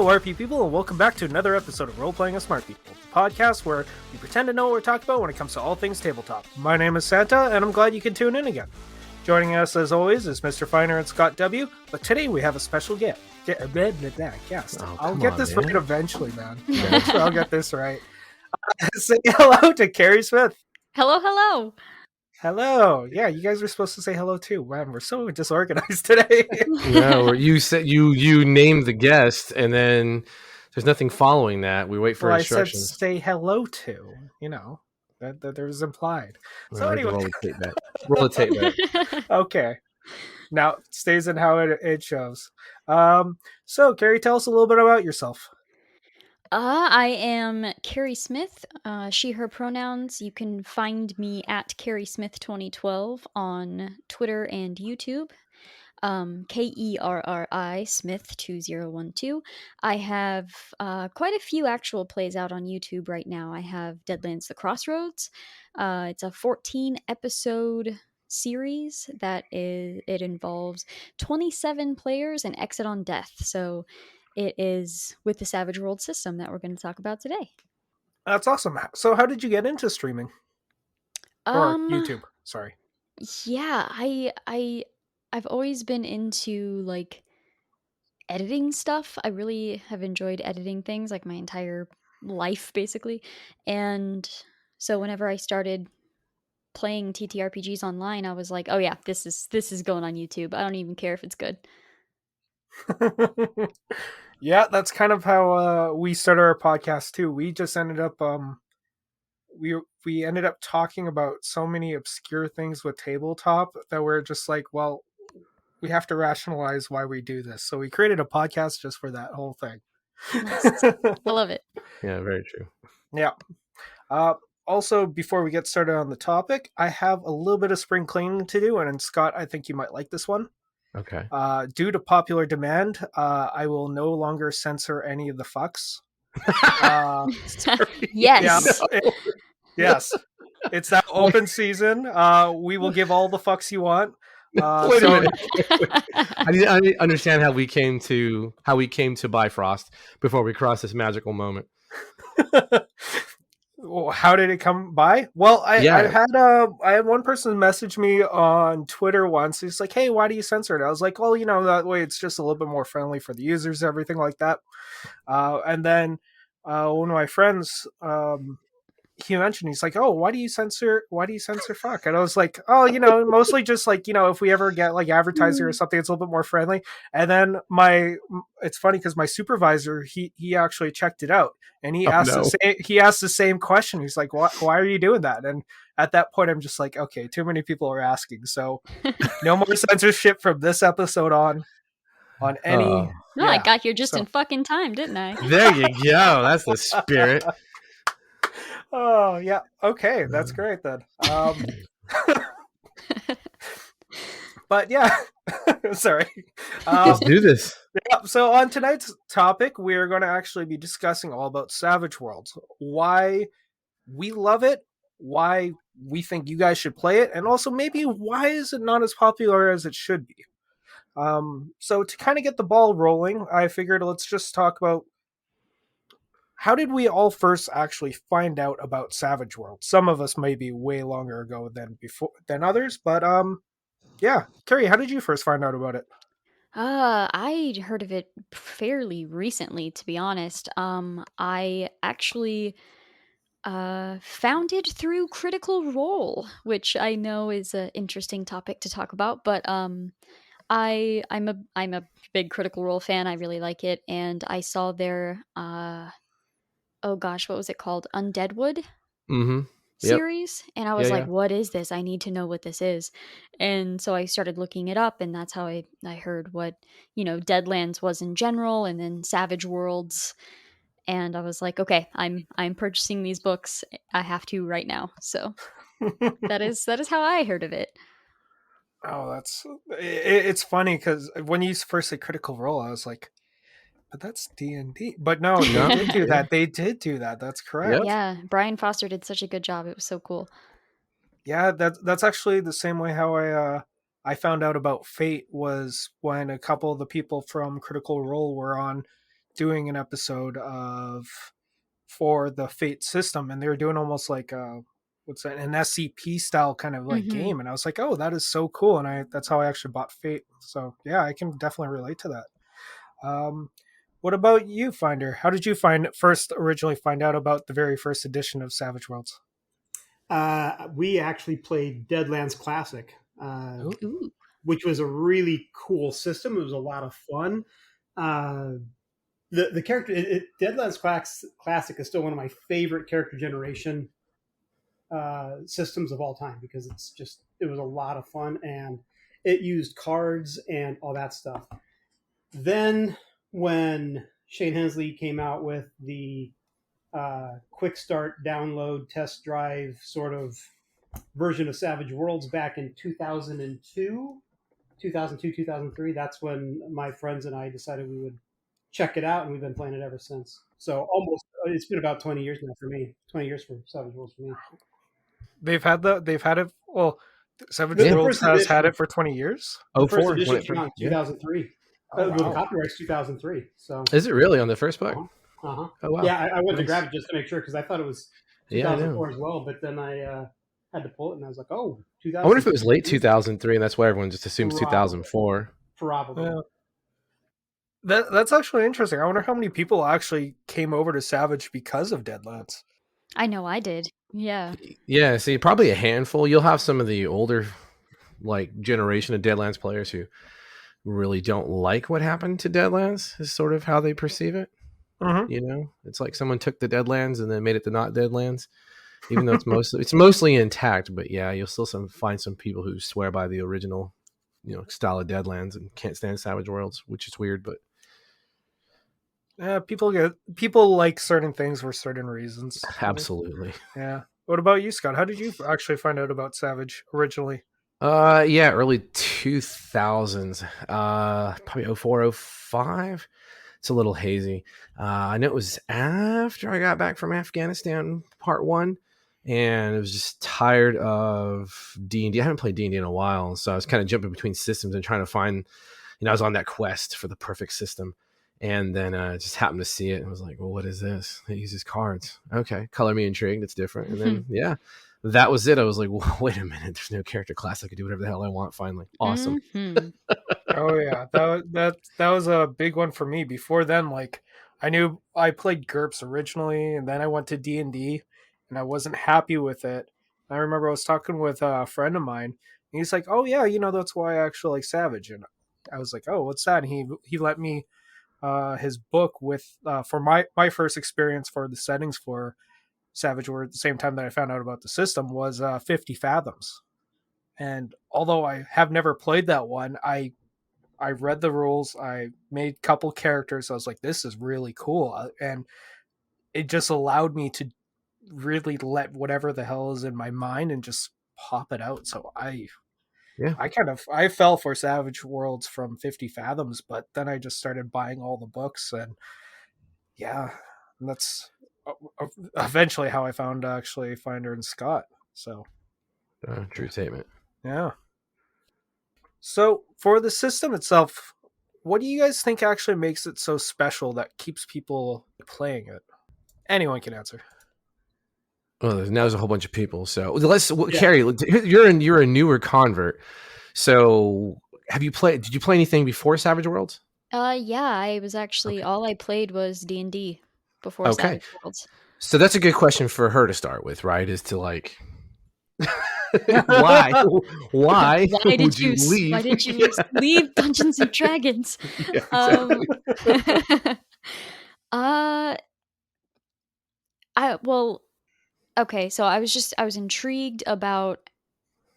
Hello, RP people, and welcome back to another episode of Role Playing as Smart People, the podcast where we pretend to know what we're talking about when it comes to all things tabletop. My name is Santa, and I'm glad you can tune in again. Joining us, as always, is Mr. Finer and Scott W., but today we have a special guest. I'll get this right eventually, man. Eventually I'll get this right. Say hello to Kerri Smith. Hello. Hello. Yeah, you guys were supposed to say hello too. Man, we're so disorganized today. No, you said you named the guest, and then there's nothing following that. We wait for instructions. I said say hello to. You know, that there was implied. So anyway, roll the tape back. Okay. Now it stays in how it shows. So Kerri, tell us a little bit about yourself. I am Kerri Smith, she, her pronouns. You can find me at Kerri Smith 2012 on Twitter and YouTube. Kerri Smith 2012. I have quite a few actual plays out on YouTube right now. I have Deadlands: The Crossroads. It's a 14 episode series that it involves 27 players and Exit on Death. So it is with the Savage World system that we're going to talk about today. That's awesome. So how did you get into streaming? Or YouTube, sorry. Yeah, I've always been into like editing stuff. I really have enjoyed editing things like my entire life basically. And so whenever I started playing TTRPGs online, I was like, "Oh yeah, this is going on YouTube. I don't even care if it's good." Yeah, that's kind of how we started our podcast too. We just ended up we ended up talking about so many obscure things with tabletop that we're just like, well, we have to rationalize why we do this. So we created a podcast just for that whole thing. Nice. I love it. Yeah, very true. Yeah. Also, before we get started on the topic, I have a little bit of spring cleaning to do, and Scott, I think you might like this one. Okay. Due to popular demand, I will no longer censor any of the fucks. Yes. Yeah, yes. It's that open season. We will give all the fucks you want. Wait a minute. I need to understand how we came to Bifrost before we cross this magical moment. How did it come by? Well, I had one person message me on Twitter once. He's like, "Hey, why do you censor it?" I was like, "Well, you know, that way it's just a little bit more friendly for the users, everything like that." And then one of my friends, he mentioned, he's like, "Oh, why do you censor fuck?" And I was like, "Oh, you know, mostly just like, you know, if we ever get like advertising or something, it's a little bit more friendly." And then it's funny because my supervisor, he actually checked it out, and he asked the same question. He's like, why are you doing that?" And at that point, I'm just like, okay, too many people are asking, so no more censorship from this episode on any. No, yeah, I got here just in fucking time, didn't I? There you go. That's the spirit. Oh yeah, okay, that's great then. But yeah, sorry. Let's do this. Yeah, so on tonight's topic, we're going to actually be discussing all about Savage Worlds, why we love it, why we think you guys should play it, and also maybe why is it not as popular as it should be. So to kind of get the ball rolling, I figured let's just talk about how did we all first actually find out about Savage Worlds? Some of us maybe way longer ago than others, but yeah. Kerri, how did you first find out about it? I heard of it fairly recently, to be honest. I actually found it through Critical Role, which I know is an interesting topic to talk about, but I'm a big Critical Role fan. I really like it, and I saw their oh gosh, what was it called? Undeadwood series. And I was like, what is this? I need to know what this is. And so I started looking it up, and that's how I heard what, you know, Deadlands was in general, and then Savage Worlds. And I was like, okay, I'm purchasing these books. I have to right now. So that is how I heard of it. Oh, it's funny because when you first said Critical Role, I was like, but that's D&D. But no, they did do that. They did do that. That's correct. Yeah, Brian Foster did such a good job. It was so cool. Yeah, that's actually the same way how I found out about Fate was when a couple of the people from Critical Role were on doing an episode for the Fate system, and they were doing almost like what's that, an SCP style kind of like Mm-hmm. game, and I was like, oh, that is so cool, and that's how I actually bought Fate. So yeah, I can definitely relate to that. Um, what about you, Finder? How did you originally find out about the very first edition of Savage Worlds? We actually played Deadlands Classic, Ooh. Ooh. which was a really cool system. It was a lot of fun. Uh, the character Deadlands Classic is still one of my favorite character generation systems of all time because it was a lot of fun and it used cards and all that stuff. Then when Shane Hensley came out with the quick start, download, test drive sort of version of Savage Worlds back in 2002, 2003, that's when my friends and I decided we would check it out, and we've been playing it ever since. So it's been about 20 years now for me. 20 years for Savage Worlds for me. They've had it. Well, Savage The Worlds first has had edition, it for 20 years. the first 04 when edition it came first, out in yeah. 2003. Oh Well, the wow. copyright's 2003. So Is it really on the first book? uh-huh. Oh wow. Yeah, I went to Nice. grab it just to make sure because I thought it was Yeah, I know. 2004 as well, but then I had to pull it and I was like, oh, I wonder if it was 2003. late 2003, and that's why everyone just assumes Probably. 2004. Probably. Yeah. That's actually interesting. I wonder how many people actually came over to Savage because of Deadlands. I know I did. Yeah. Yeah, see, probably a handful. You'll have some of the older, like, generation of Deadlands players who really don't like what happened to Deadlands, is sort of how they perceive it. Mm-hmm. You know, it's like someone took the Deadlands and then made it the not Deadlands, even though it's mostly intact. But yeah, you'll still find some people who swear by the original, style of Deadlands and can't stand Savage Worlds, which is weird, but Yeah, people like certain things for certain reasons. absolutely. Yeah. What about you, Scott? How did you actually find out about Savage originally? Yeah, early 2000s, probably 04, 05. It's a little hazy. I know it was after I got back from Afghanistan, part one, and I was just tired of D&D. I haven't played D&D in a while, so I was kind of jumping between systems and trying to find, I was on that quest for the perfect system, and then just happened to see it and was like, well, what is this? It uses cards. Okay, color me intrigued. It's different. And then, yeah, that was it. I was like, well, wait a minute. There's no character class. I could do whatever the hell I want finally. Awesome. Mm-hmm. Oh yeah, that was a big one for me. Before then, like I knew I played GURPS originally, and then I went to D&D, and I wasn't happy with it. I remember I was talking with a friend of mine, and he's like, "Oh yeah, that's why I actually like Savage." And I was like, "Oh, what's that?" And he let me his book with for my first experience for the settings for Savage World at the same time that I found out about the system was 50 Fathoms. And although I have never played that one, I read the rules. I made a couple characters. I was like, this is really cool. And it just allowed me to really let whatever the hell is in my mind and just pop it out. So Yeah. I fell for Savage Worlds from 50 Fathoms, but then I just started buying all the books, and yeah, and that's eventually how I found actually Finder and Scott. So True statement. yeah. So for the system itself, what do you guys think actually makes it so special that keeps people playing it? Anyone can answer. Well, now there's a whole bunch of people. So Kerri, you're a newer convert. So did you play anything before Savage Worlds? Yeah, I was actually all I played was D&D before Okay. Savage Worlds. So that's a good question for her to start with, right? Is to like why Why would you leave? Why did you leave Dungeons and Dragons? Yeah, exactly. Okay, so I was intrigued about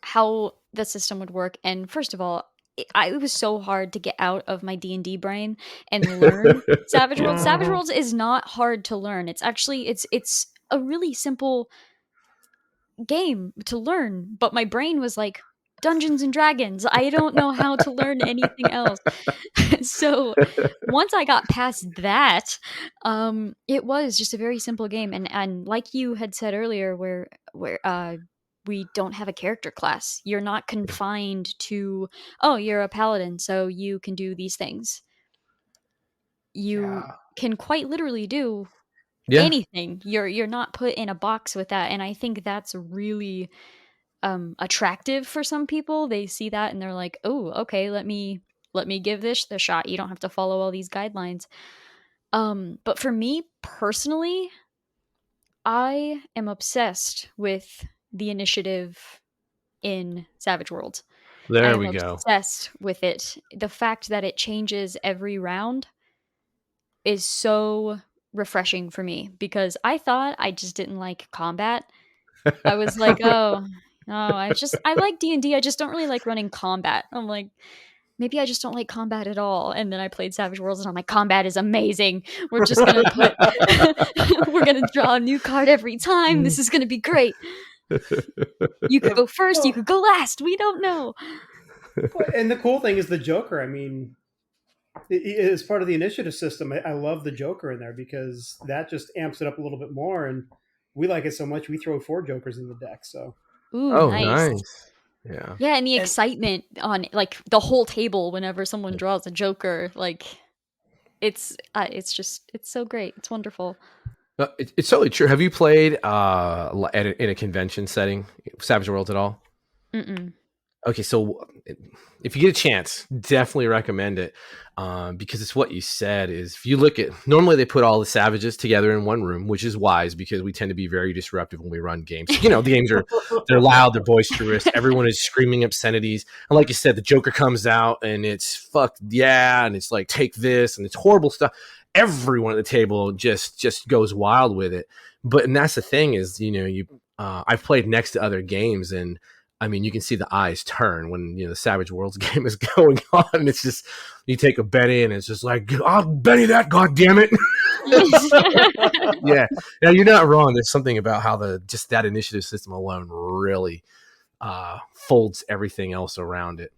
how the system would work, and first of all, it was so hard to get out of my D&D brain and learn Savage Worlds. Savage Worlds is not hard to learn. It's actually it's a really simple game to learn, but my brain was like, Dungeons and Dragons. I don't know how to learn anything else. So once I got past that, it was just a very simple game, and like you had said earlier, where we don't have a character class. You're not confined to, oh, you're a paladin, so you can do these things. you Yeah. can quite literally do Yeah, anything. You're not put in a box with that, and I think that's really attractive for some people. They see that and they're like, "Oh, okay, let me give this the shot. You don't have to follow all these guidelines." But for me personally, I am obsessed with the initiative in Savage Worlds. I there am we go. obsessed with it. The fact that it changes every round is so refreshing for me because I thought I just didn't like combat. I was like, "Oh, no, I like D&D, I just don't really like running combat." I'm like, "Maybe I just don't like combat at all." And then I played Savage Worlds and I'm like, "Combat is amazing. We're just gonna put we're gonna draw a new card every time. This is gonna be great. You could go first, you Well, could go last. We don't know." and the cool thing is the Joker. I mean, as part of the initiative system, I love the Joker in there because that just amps it up a little bit more. And we like it so much, we throw 4 Jokers in the deck. So Ooh, Oh, nice. nice. Yeah. Yeah, and the And excitement on, like, the whole table whenever someone draws a Joker, like, it's just it's so great. It's wonderful. It's totally true. Have you played in a convention setting, Savage Worlds at all? Mm-mm. Okay, so if you get a chance, definitely recommend it, because it's what you said. Is if you look at, normally they put all the savages together in one room, which is wise because we tend to be very disruptive when we run games. You know, the games are, they're loud, they're boisterous, everyone is screaming obscenities, and like you said, the Joker comes out and it's fuck yeah, and it's like take this, and it's horrible stuff. Everyone at the table just goes wild with it. But and that's the thing is, you know, I've played next to other games, and I mean, you can see the eyes turn when, you know, the Savage Worlds game is going on. And it's just, you take a Benny and it's just like, I'll Benny that, God damn it. Yeah. Now you're not wrong. There's something about how just that initiative system alone really folds everything else around it.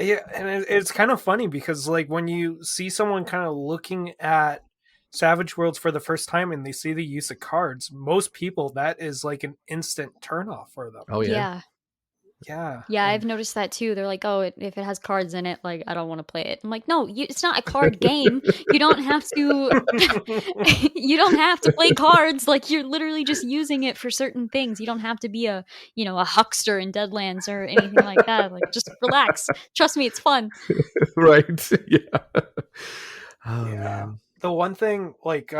yeah, and it's kind of funny because like when you see someone kind of looking at Savage Worlds for the first time and they see the use of cards, most people that is like an instant turnoff for them. Oh yeah. Yeah. Yeah, Yeah, I've and noticed that too. They're like, "Oh, if it has cards in it, like, I don't wanna play it." I'm like, "No, it's not a card game. You don't have to you don't have to play cards, like, you're literally just using it for certain things. You don't have to be a huckster in Deadlands or anything like that. Like, just relax. Trust me, it's fun." Right. Yeah. Oh yeah. man. The one thing, like,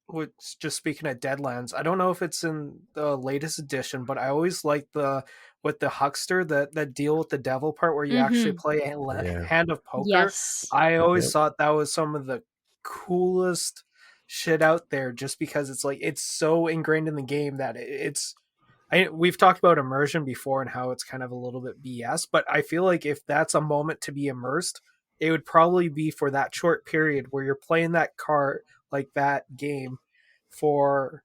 with just speaking of Deadlands, I don't know if it's in the latest edition, but I always like the with the huckster that deal with the devil part where you actually Mhm. play a Yeah. hand of poker. Yes. I always Yep. thought that was some of the coolest shit out there, just because it's like it's so ingrained in the game that it's. We've talked about immersion before and how it's kind of a little bit BS, but I feel like if that's a moment to be immersed, it would probably be for that short period where you're playing that card, like that game, for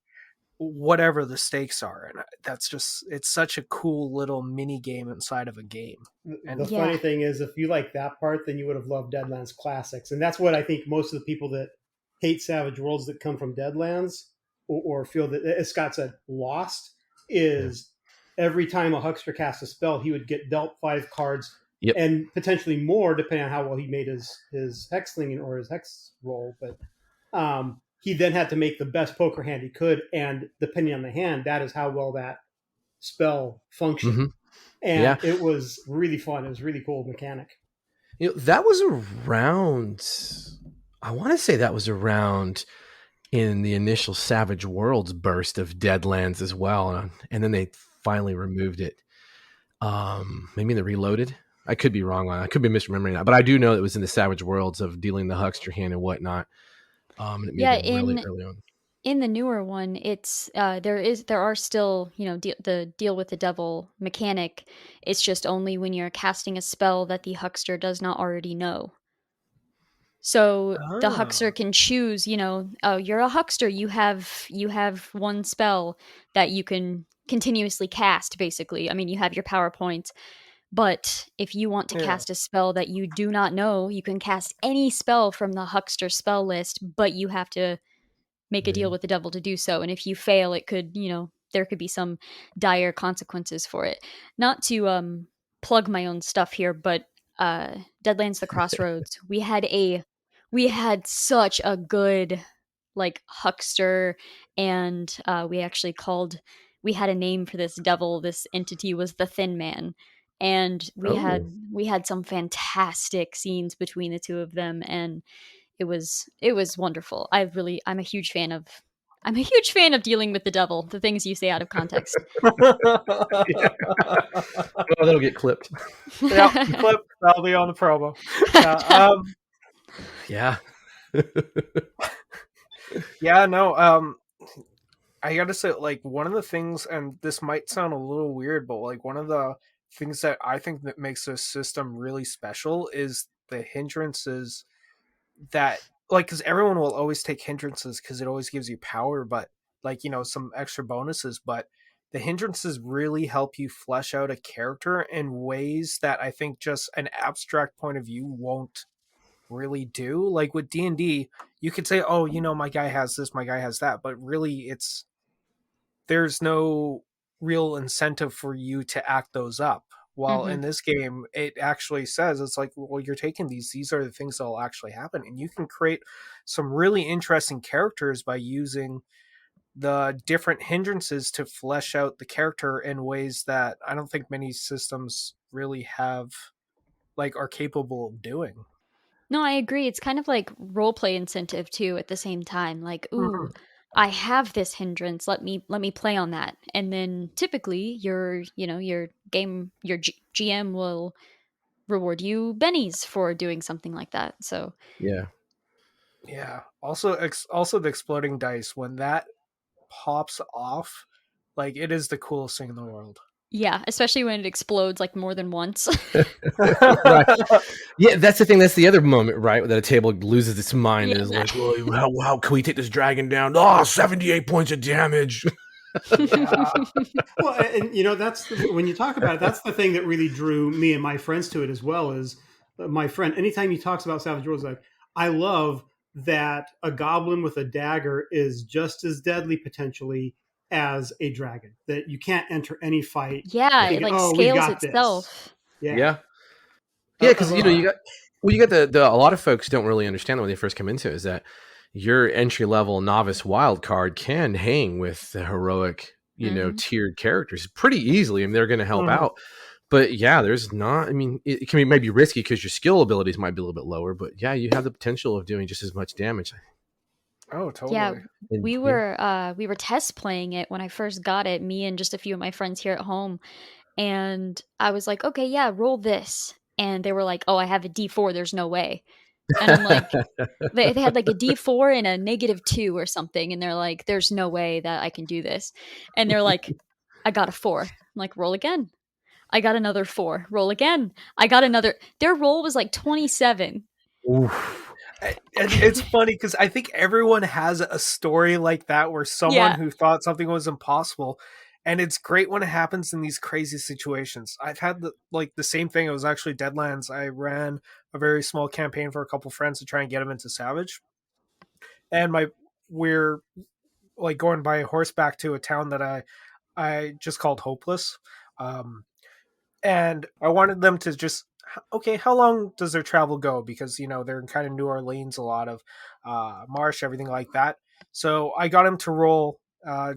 whatever the stakes are. And that's just, it's such a cool little mini game inside of a game. the And Yeah. funny thing is, if you like that part, then you would have loved Deadlands Classics, and that's what I think most of the people that hate Savage Worlds that come from Deadlands or feel that, as Scott said, lost Yeah. is every time a huckster cast a spell, he would get dealt 5 cards Yep. and potentially more depending on how well he made his hexling or his hex roll. But he then had to make the best poker hand he could, and depending on the hand, that is how well that spell functioned. Hmm. Yeah. And it was really fun. It was a really cool mechanic. You know, that was around, I want to say that was around in the initial Savage Worlds burst of Deadlands as well, and then they finally removed it. Maybe in the Reloaded. I could be wrong on. I could be misremembering that, but I do know it was in the Savage Worlds of dealing the huckster hand and whatnot. And it may have Yeah, been really in early on. in the newer one, it's there are still, the deal with the devil mechanic. It's just only when you're casting a spell that the huckster does not already know. So the huckster oh, can choose, oh, you're a huckster. You have one spell that you can continuously cast, basically. I mean, you have your PowerPoint, but if you want to yeah, cast a spell that you do not know, you can cast any spell from the huckster spell list, but you have to make a deal Yeah. with the devil to do so. And if you fail, it could, there could be some dire consequences for it. Not to plug my own stuff here, but Deadlands the Crossroads, we had a we had such a good like huckster, and we had a name for this devil. This entity was the Thin Man, and Oh, we had some fantastic scenes between the two of them, and it was wonderful. I'm a huge fan of dealing with the devil, the things you say out of context. yeah. Oh, that'll get clipped. Yeah, clip that'll be on the promo. Yeah, Yeah. yeah, no, I gotta say, like, one of the things, and this might sound a little weird, but like one of the things that I think that makes this system really special is the hindrances that, like, because everyone will always take hindrances because it always gives you power, but like, some extra bonuses, but the hindrances really help you flesh out a character in ways that I think just an abstract point of view won't really do. Like with D&D, you could say, oh, my guy has this, my guy has that, but really there's no real incentive for you to act those up. While Hmm. in this game, it actually says, it's like, well, you're taking these are the things that will actually happen. And you can create some really interesting characters by using the different hindrances to flesh out the character in ways that I don't think many systems really have, like, are capable of doing. No, I agree. It's kind of like role play incentive too at the same time. Like, ooh, Mhm. I have this hindrance. Let me play on that. And then typically your GM will reward you bennies for doing something like that. So, Yeah. Yeah. Also the exploding dice, when that pops off, like, it is the coolest thing in the world. yeah, especially when it explodes like more than once. Right. Yeah, that's the thing. That's the other moment, right? That a table loses its mind Yeah. is like, well, how can we take this dragon down? Oh, 78 points of damage. Yeah. Well, and that's when you talk about it. That's the thing that really drew me and my friends to it as well. Is my friend, anytime he talks about Savage Worlds, like, I love that a goblin with a dagger is just as deadly potentially as a dragon. That you can't enter any fight Yeah, it thinking, like "Oh, we've scales got this." itself. Yeah, Yeah. Yeah, I because love that. you got a lot of folks don't really understand that when they first come into it, is that your entry level novice wild card can hang with the heroic, Hmm. tiered characters pretty easily, and they're going to help Mhm. out. But yeah, there's not. I mean, it can be maybe risky because your skill abilities might be a little bit lower. But yeah, you have the potential of doing just as much damage. Oh, Yeah, totally. And yeah, we were test playing it when I first got it, me and just a few of my friends here at home, and I was like, "Okay, yeah, roll this." And they were like, "Oh, I have a D4, there's no way." And I'm like, they had like a D4 and a -2 or something, and they're like, "There's no way that I can do this." And they're like, "I got a 4." I'm like, "Roll again." I got another 4. Roll again. I got another. Their roll was like 27. oof. And it's funny because I think everyone has a story like that where someone Yeah. who thought something was impossible, and it's great when it happens in these crazy situations. I've had the same thing. It was actually Deadlands. I ran a very small campaign for a couple friends to try and get them into Savage, and we're like going by horseback to a town that I just called Hopeless. Um, and I wanted them to just, okay, how long does their travel go? Because they're in kind of New Orleans, a lot of marsh, everything like that. So I got him to roll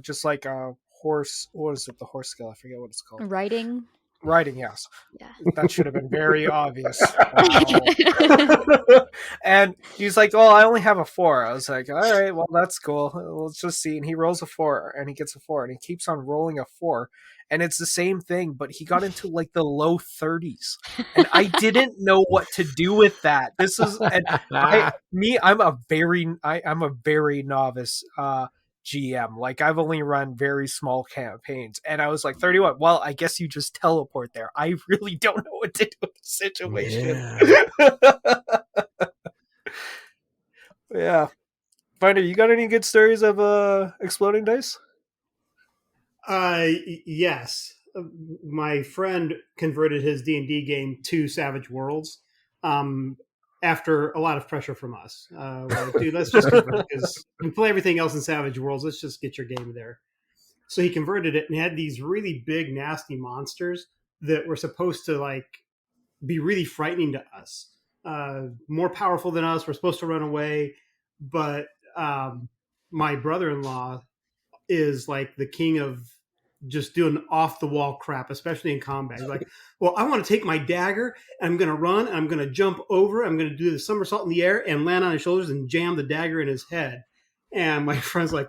just like a horse. What is it? The horse skill? I forget what it's called. Writing. Riding, yes. Yeah. That should have been very obvious. Wow. And he's like, "Oh, I only have a 4." I was like, "All right, well, that's cool. Let's just see." And he rolls a 4, and he gets a 4, and he keeps on rolling a 4, and it's the same thing, but he got into like the low 30s, and I didn't know what to do with that. This is and I me, I'm a very novice GM. Like, I've only run very small campaigns, and I was like, 31. Well, I guess you just teleport there. I really don't know what to do with the situation. Yeah. Yeah. Finder, you got any good stories of exploding dice? Yes. My friend converted his D&D game to Savage Worlds um, after a lot of pressure from us. We're like, dude, let's just convert because we play everything else in Savage Worlds. Let's just get your game there. So he converted it and had these really big, nasty monsters that were supposed to like be really frightening to us. more powerful than us. We're supposed to run away, but my brother-in-law is like the king of just doing off the wall crap, especially in combat. He's like, well, I want to take my dagger, and I'm going to run, and I'm going to jump over, I'm going to do the somersault in the air and land on his shoulders and jam the dagger in his head. And my friend's like,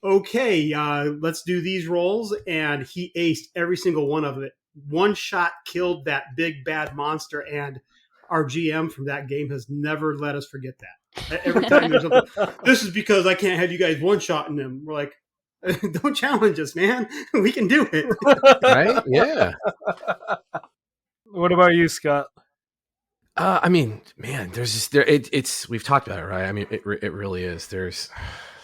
okay, let's do these rolls. And he aced every single one of it. One shot killed that big bad monster, and our GM from that game has never let us forget that. Every time there's something, this is because I can't have you guys one-shotting them. We're like, don't challenge us, man. We can do it. Right? Yeah. What about you, Scott? I mean, man, there's just it's we've talked about it, right? I mean, it really is. There's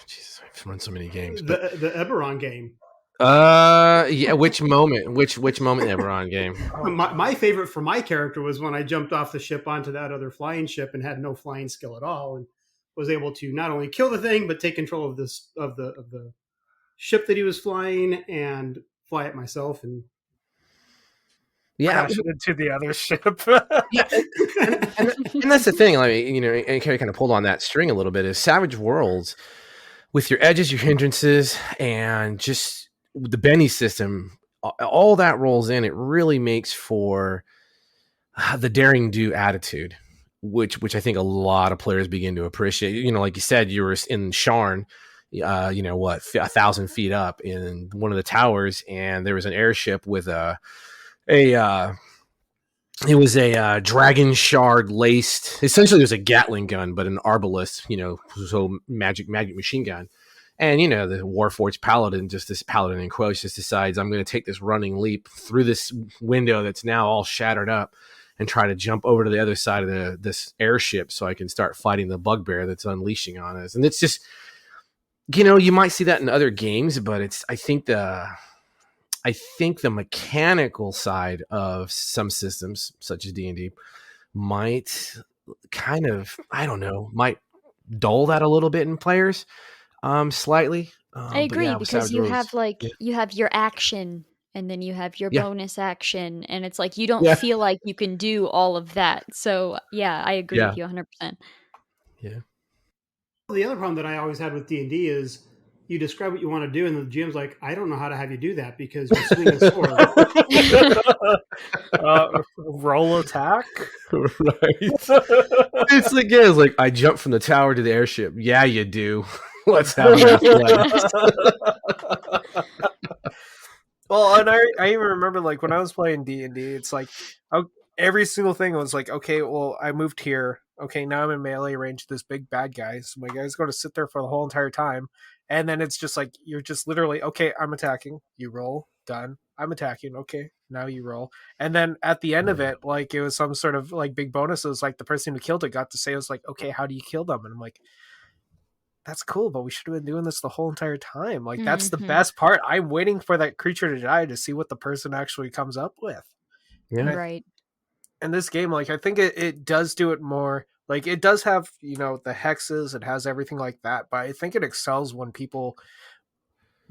Jesus, I've run so many games. But the Eberron game. Yeah. Which moment? Which moment in Eberron game? My favorite for my character was when I jumped off the ship onto that other flying ship and had no flying skill at all, and was able to not only kill the thing but take control of the ship that he was flying and fly it myself and crash it into the other ship. Yeah, and that's the thing. Like, you know, and Kerri kind of pulled on that string a little bit. Is Savage Worlds with your edges, your hindrances, and just the Benny system, all that rolls in. It really makes for the daring do attitude, which I think a lot of players begin to appreciate. You know, like you said, you were in Sharn, you know what, 1,000 feet up in one of the towers, and there was an airship with it was a dragon shard laced. Essentially, it was a Gatling gun, but an arbalist, you know, so magic machine gun. And you know, the Warforged paladin, just this paladin in quotes, just decides I'm going to take this running leap through this window that's now all shattered up, and try to jump over to the other side of this airship so I can start fighting the bugbear that's unleashing on us. And it's just, you know, you might see that in other games, but I think the mechanical side of some systems, such as D&D, might kind of, I don't know, might dull that a little bit in players, slightly. I agree, because you have you have your action, and then you have your bonus action, and it's like you don't feel like you can do all of that. So yeah, I agree with you 100%. Yeah. The other problem that I always had with D&D is you describe what you want to do, and the GM's like, I don't know how to have you do that because you swing a sword. Roll attack? Right. It's like, yeah, it's like, I jump from the tower to the airship. Yeah, you do. Let's have that. Well, and I even remember, like, when I was playing D&D, it's like, every single thing was like, okay, well, I moved here. Okay, now I'm in melee range of this big bad guy. So my guy's going to sit there for the whole entire time. And then it's just like, you're just literally, okay, I'm attacking. You roll. Done. I'm attacking. Okay, now you roll. And then at the end of it, like, it was some sort of, like, big bonus. It was like the person who killed it got to say, it was like, okay, how do you kill them? And I'm like, that's cool, but we should have been doing this the whole entire time. Like, that's the best part. I'm waiting for that creature to die to see what the person actually comes up with. Yeah. Right. And this game, like, I think it does do it more. Like, it does have, you know, the hexes, it has everything like that, but I think it excels when people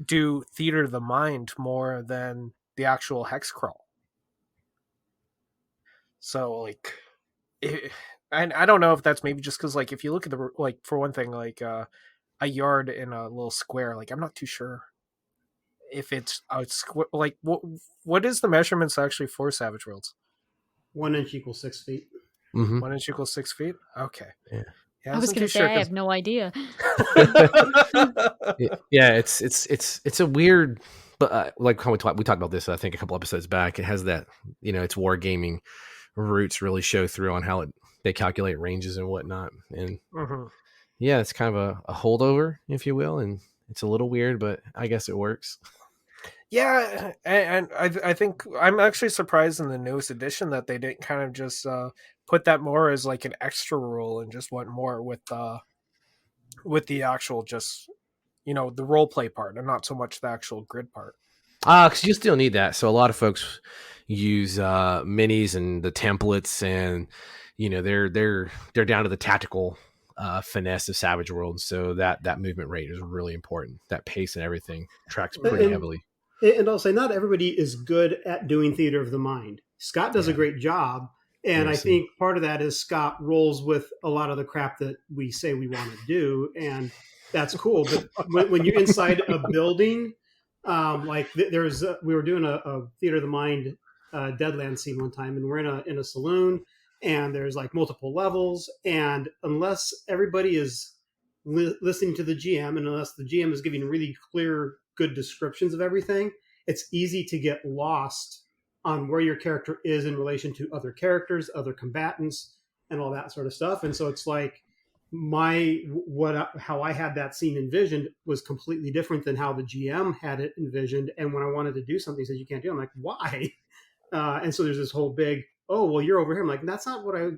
do theater of the mind more than the actual hex crawl. So, like, and I don't know if that's maybe just because, like, if you look at the, like, for one thing, like, a yard in a little square, like, I'm not too sure if it's a square. Like, what is the measurements actually for Savage Worlds? 1 inch equals 6 feet. Mm-hmm. 1 inch equals 6 feet. Okay. Yeah. I was going to say, I have no idea. Yeah, it's a weird, but like how we talked about this, I think a couple episodes back. It has that, you know, its wargaming roots really show through on how they calculate ranges and whatnot. And yeah, it's kind of a holdover, if you will, and it's a little weird, but I guess it works. Yeah, and I think I'm actually surprised in the newest edition that they didn't kind of just put that more as like an extra rule and just went more with the actual, just, you know, the role play part and not so much the actual grid part. Because you still need that. So a lot of folks use minis and the templates, and you know they're down to the tactical finesse of Savage World. So that movement rate is really important. That pace and everything tracks pretty heavily. And I'll say, not everybody is good at doing theater of the mind. Scott does a great job, And I I see. think part of that is Scott rolls with a lot of the crap that we say we want to do, and that's cool. But when you're inside a building, like there's we were doing a theater of the mind Deadland scene one time, and we're in a saloon, and there's like multiple levels, and unless everybody is listening to the GM, and unless the GM is giving really clear, good descriptions of everything, it's easy to get lost on where your character is in relation to other characters, other combatants, and all that sort of stuff. And so it's like how I had that scene envisioned was completely different than how the GM had it envisioned. And when I wanted to do something, he said you can't do it. I'm like, why? And so there's this whole big, oh well, you're over here. I'm like, that's not what I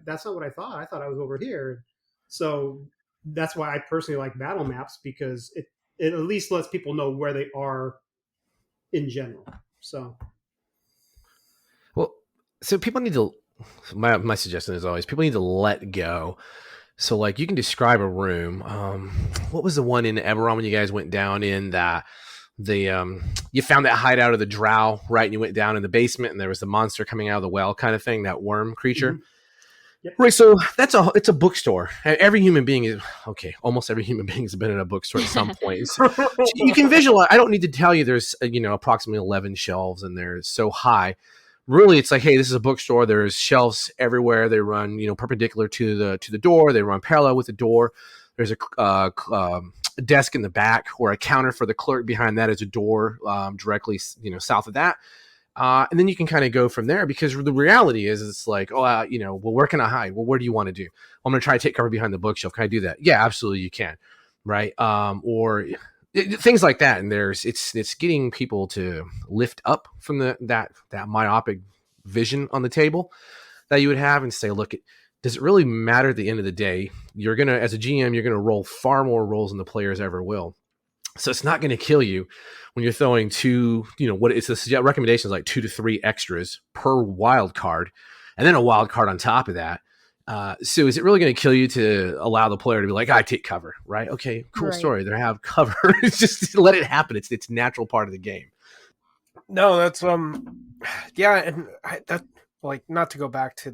thought. I thought I was over here. So that's why I personally like battle maps, because it at least lets people know where they are in general. So Well, so people need to. My suggestion is always people need to let go. So like you can describe a room. What was the one in Eberron when you guys went down in that you found that hideout of the drow, right? And you went down in the basement and there was the monster coming out of the well kind of thing, that worm creature. mm-hmm. Yep. Right, so it's a bookstore. Every human being is okay. Almost every human being has been in a bookstore at some point. So you can visualize. I don't need to tell you. There's approximately 11 shelves, and they're so high. Really, it's like, hey, this is a bookstore. There's shelves everywhere. They run perpendicular to the door. They run parallel with the door. There's a desk in the back or a counter for the clerk. Behind that is a door directly south of that. And then you can kind of go from there, because the reality is it's like, well, where can I hide? Well, where do you want to do? Well, I'm going to try to take cover behind the bookshelf. Can I do that? Yeah, absolutely, you can. Right. Or things like that. And it's getting people to lift up from that myopic vision on the table that you would have and say, look, does it really matter at the end of the day? You're going to, as a GM, you're going to roll far more rolls than the players ever will. So it's not going to kill you when you're throwing what it's the recommendation is like 2 to 3 extras per wild card, and then a wild card on top of that. So is it really going to kill you to allow the player to be like, I take cover, right? Okay, cool Right. story. They have cover. Just let it happen. It's natural part of the game. No, that's yeah, and that, like, not to go back to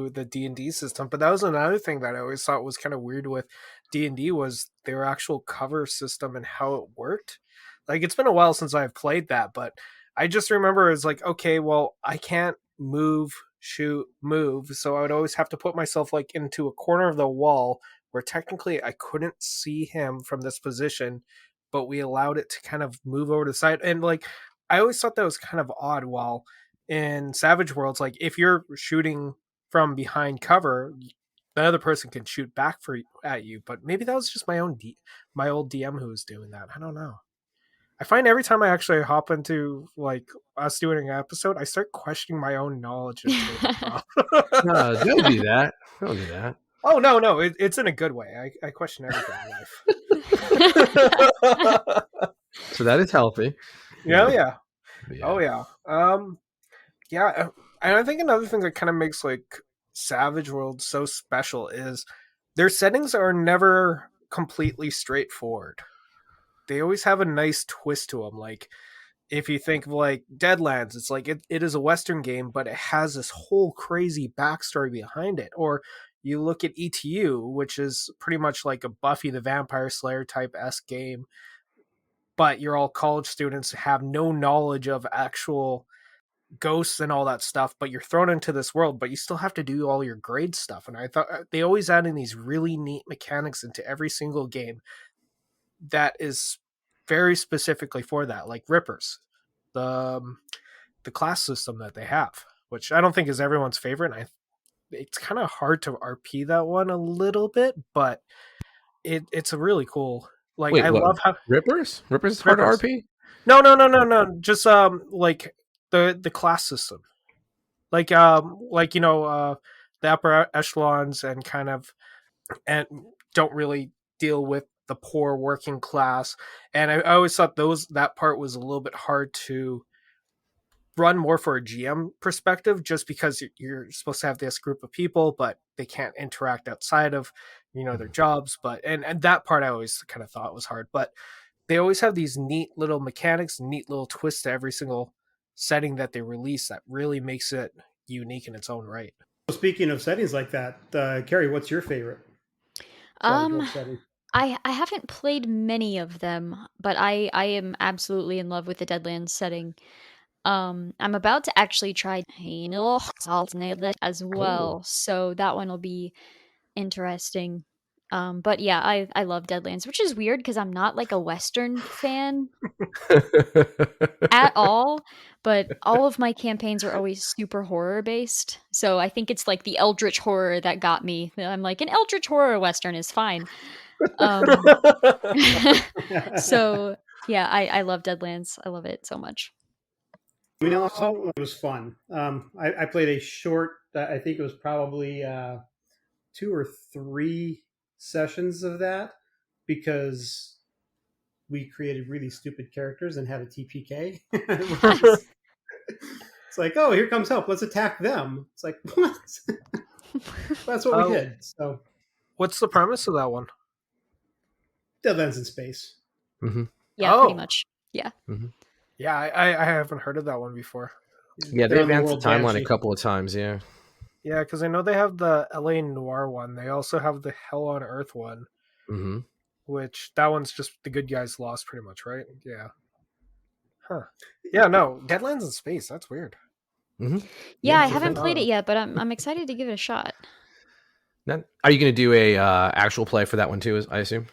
the D&D system, but that was another thing that I always thought was kind of weird with D&D was their actual cover system and how it worked. Like, it's been a while since I've played that, but I just remember it's like, okay, well, I can't move, shoot, move, so I would always have to put myself like into a corner of the wall where technically I couldn't see him from this position, but we allowed it to kind of move over to the side. And like, I always thought that was kind of odd. While in Savage Worlds, like, if you're shooting from behind cover, the other person can shoot back at you. But maybe that was just my old DM who was doing that. I don't know. I find every time I actually hop into like us doing an episode, I start questioning my own knowledge and tabletop. No, don't do that. Don't do that. Oh no, it's in a good way. I question everything in life. So that is healthy. Yeah. Yeah. Oh yeah. Yeah, and I think another thing that kind of makes like Savage World so special is their settings are never completely straightforward. They always have a nice twist to them. Like, if you think of like Deadlands, it's like it is a Western game, but it has this whole crazy backstory behind it. Or you look at ETU, which is pretty much like a Buffy the Vampire Slayer type esque game, but you're all college students who have no knowledge of actual ghosts and all that stuff, but you're thrown into this world, but you still have to do all your grade stuff. And I thought they always add in these really neat mechanics into every single game that is very specifically for that, like Rippers, the the class system that they have, which I don't think is everyone's favorite. And it's kind of hard to RP that one a little bit, but it's a really cool. Like, Wait, I what? love how Rippers? Rippers is hard to Rippers. RP? No. Just like the class system. Like the upper echelons and kind of and don't really deal with the poor working class. And I always thought that part was a little bit hard to run more for a GM perspective, just because you're supposed to have this group of people, but they can't interact outside of their jobs. But and that part I always kind of thought was hard. But they always have these neat little mechanics, neat little twists to every single setting that they release that really makes it unique in its own right. Speaking of settings like that, Kerri, what's your favorite Savage Um, World setting? I haven't played many of them, but I am absolutely in love with the Deadlands setting. I'm about to actually try Anal as Oh. well, so that one will be interesting. But yeah, I love Deadlands, which is weird because I'm not like a Western fan at all, but all of my campaigns are always super horror based. So I think it's like the eldritch horror that got me. I'm like, an eldritch horror Western is fine. Um, so yeah, I love Deadlands. I love it so much. I mean, also, it was fun. I played a short, I think it was probably 2 or 3 sessions of that because we created really stupid characters and had a TPK. Nice. It's like, oh, here comes help. Let's attack them. It's like, what? That's what we did. So, What's the premise of that one? Deadlands in space. Mm-hmm. Yeah, pretty much. Yeah. Mm-hmm. Yeah, I haven't heard of that one before. Yeah, they They're on the advanced the World timeline Banshee. a couple of times. Yeah. Yeah, because I know they have the LA Noir one. They also have the Hell on Earth one, Mm-hmm. which that one's just the good guys lost pretty much, right? Yeah. Huh. Yeah, no, Deadlands in space. That's weird. Mm-hmm. Yeah, I it's a haven't thing. played it yet, but I'm excited to give it a shot. Now, are you going to do a actual play for that one too? I assume.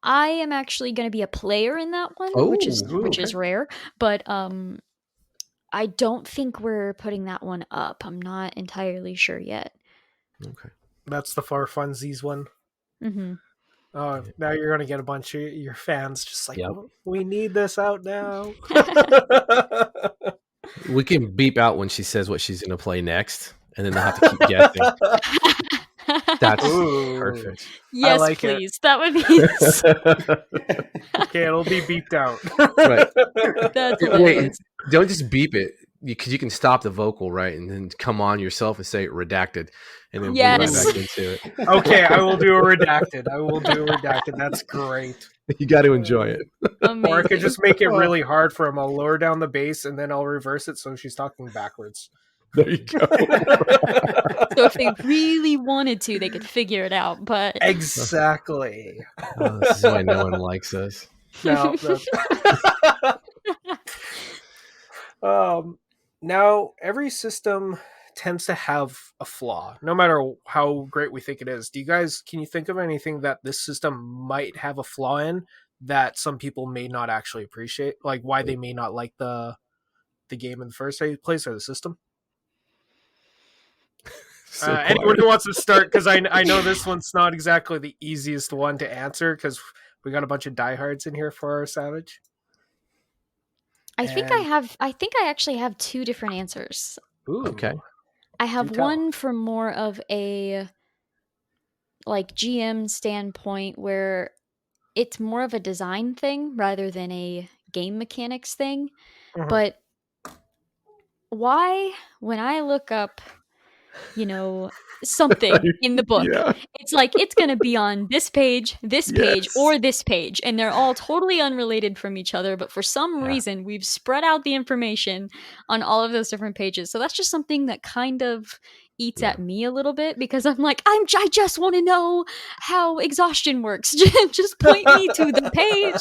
I am actually going to be a player in that one, Oh, which is okay. rare, but I don't think we're putting that one up. I'm not entirely sure yet. Okay. That's the Far Funsies one. Mm-hmm. Oh, now you're gonna get a bunch of your fans just like, Yep. we need this out now. We can beep out when she says what she's going to play next, and then they'll have to keep guessing. That's Ooh. perfect. Yes, like please. That would be Okay, it'll be beeped out. Right. That's Wait, hilarious. don't just beep it because you can stop the vocal, right, and then come on yourself and say redacted, and then bleep right Yes. back into it. Okay, I will do a redacted. That's great. You got to enjoy it. Amazing. Or I could just make it really hard for him. I'll lower down the bass and then I'll reverse it so she's talking backwards. There you go. So if they really wanted to, they could figure it out. But exactly. Oh, this is why no one likes us. No. Now every system tends to have a flaw, no matter how great we think it is. Can you think of anything that this system might have a flaw in that some people may not actually appreciate? Like why they may not like the game in the first place or the system? So anyone who wants to start, because I know this one's not exactly the easiest one to answer because we got a bunch of diehards in here for our Savage. I think I actually have 2 different answers. Ooh. Okay. I have one from more of a like GM standpoint where it's more of a design thing rather than a game mechanics thing. Mhm. But why, when I look up, something in the book, it's like it's going to be on this page, or this page, and they're all totally unrelated from each other, but for some reason we've spread out the information on all of those different pages. So that's just something that kind of eats at me a little bit because I'm like, I just want to know how exhaustion works. Just point me to the page.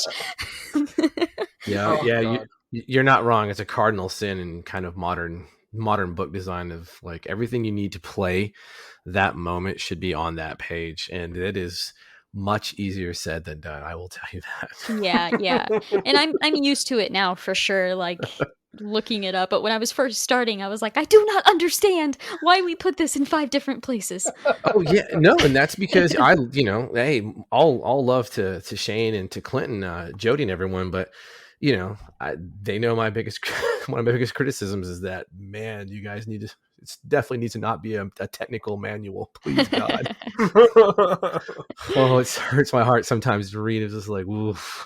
You're not wrong. It's a cardinal sin in kind of modern book design of like everything you need to play that moment should be on that page, and it is much easier said than done. I will tell you that. Yeah, and I'm used to it now for sure. Like looking it up, but when I was first starting, I was like, I do not understand why we put this in 5 different places. Oh yeah, no, and that's because hey, all love to Shane and to Clinton, Jody, and everyone, but they know one of my biggest criticisms is that, man, you guys need to. It definitely needs to not be a technical manual, please God. Oh, it hurts my heart sometimes to read. It's just like, oof.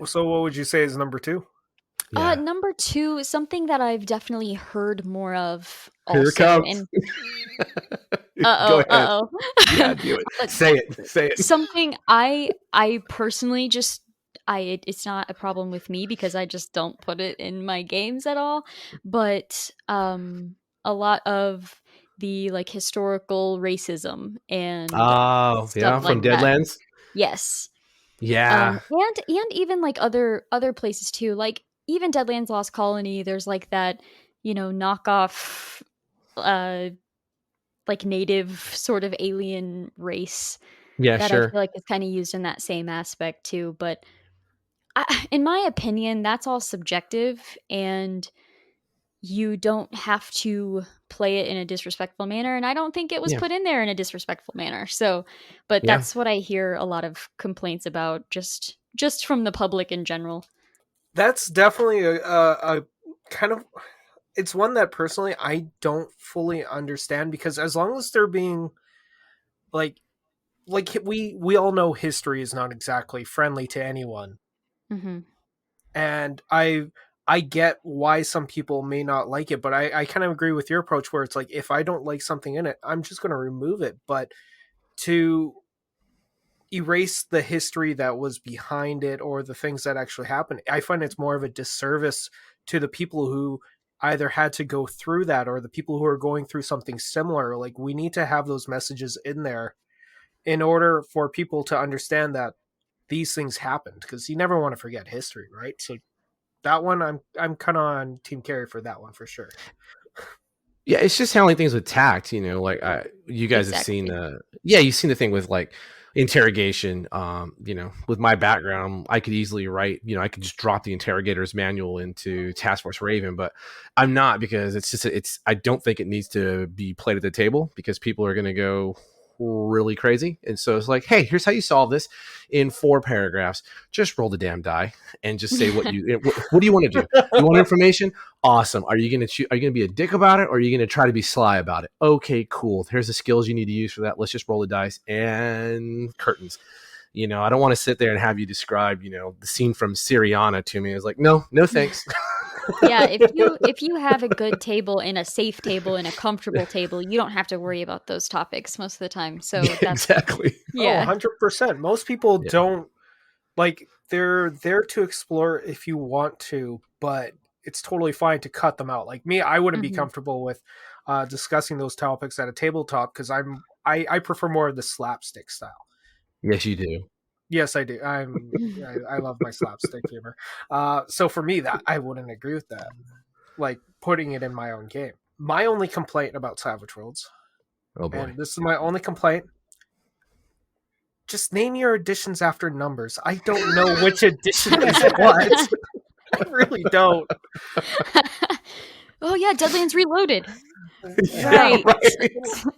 So what would you say is number 2? Number 2 is something that I've definitely heard more of. Here it comes. Uh-oh. Yeah, do it. Say it. Something I personally just it's not a problem with me because I just don't put it in my games at all. But a lot of the like historical racism and Oh, stuff yeah, like from that. Deadlands. Yes. Yeah, And even like other places too. Like even Deadlands Lost Colony, there's like that, knockoff like native sort of alien race yeah, that I sure. feel like is kind of used in that same aspect too. But in my opinion, that's all subjective, and you don't have to play it in a disrespectful manner. And I don't think it was Yeah, put in there in a disrespectful manner. So, but yeah. that's what I hear a lot of complaints about, just from the public in general. That's definitely a kind of, it's one that personally I don't fully understand, because as long as they're being like we all know history is not exactly friendly to anyone, Hmm. and I get why some people may not like it, but I kind of agree with your approach where it's like, if I don't like something in it, I'm just going to remove it. But to erase the history that was behind it or the things that actually happened, I find it's more of a disservice to the people who either had to go through that or the people who are going through something similar. Like, we need to have those messages in there in order for people to understand that these things happened, because you never want to forget history, right? So that one, I'm kind of on Team Kerri for that one for sure. Yeah, it's just handling things with tact, like you guys have seen Exactly. you've seen the thing with like interrogation. With my background, I could easily write, I could just drop the interrogator's manual into Task Force Raven, but I'm not, because I don't think it needs to be played at the table, because people are going to go really crazy. And so it's like, hey, here's how you solve this in 4 paragraphs. Just roll the damn die and just say what do you want to do? You want information? Awesome. Are you gonna be a dick about it, or are you gonna try to be sly about it? Okay, cool. Here's the skills you need to use for that. Let's just roll the dice and curtains. I don't want to sit there and have you describe, the scene from Syriana to me. It's like, no, thanks. Yeah, if you have a good table and a safe table and a comfortable table, you don't have to worry about those topics most of the time. Yeah, So that's exactly. Oh, yeah. 100%. Most people Yeah. don't, like, they're there to explore if you want to, but it's totally fine to cut them out. Like me, I wouldn't be Hmm. comfortable with discussing those topics at a tabletop, because I prefer more of the slapstick style. Yes, you do. Yes, I do. I love my slapstick humor. So for me, that I wouldn't agree with that. Like, putting it in my own game. My only complaint about Savage Worlds, Oh boy. and this is my only complaint, just name your editions after numbers. I don't know which edition is what. I really don't. Oh yeah, Deadlands Reloaded. Yeah, Right. right.